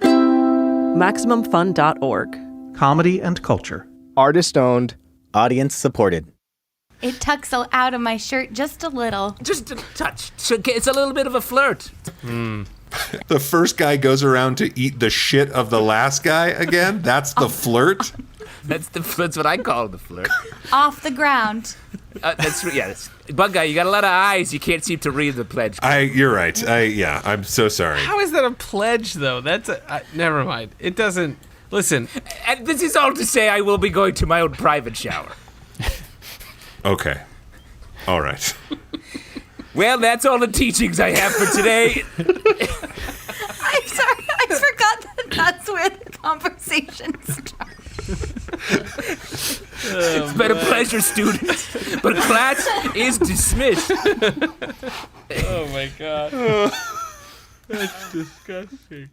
Speaker 12: MaximumFun.org.
Speaker 13: Comedy and culture.
Speaker 15: Artist owned. Audience supported.
Speaker 16: It tucks out of my shirt just a little.
Speaker 18: Just a touch. It's a little bit of a flirt.
Speaker 19: The first guy goes around to eat the shit of the last guy again? That's the flirt?
Speaker 18: That's what I call the flirt.
Speaker 16: Off the ground.
Speaker 18: Bug guy, you got a lot of eyes. You can't seem to read the pledge.
Speaker 19: You're right. I'm so sorry.
Speaker 3: How is that a pledge, though? That's never mind. It doesn't. Listen.
Speaker 18: And this is all to say I will be going to my own private shower.
Speaker 19: Okay. All right.
Speaker 18: Well, that's all the teachings I have for today.
Speaker 9: I'm sorry, I forgot that that's where the conversation started.
Speaker 18: It's been a pleasure, students. But class is dismissed.
Speaker 3: Oh, my God. That's disgusting.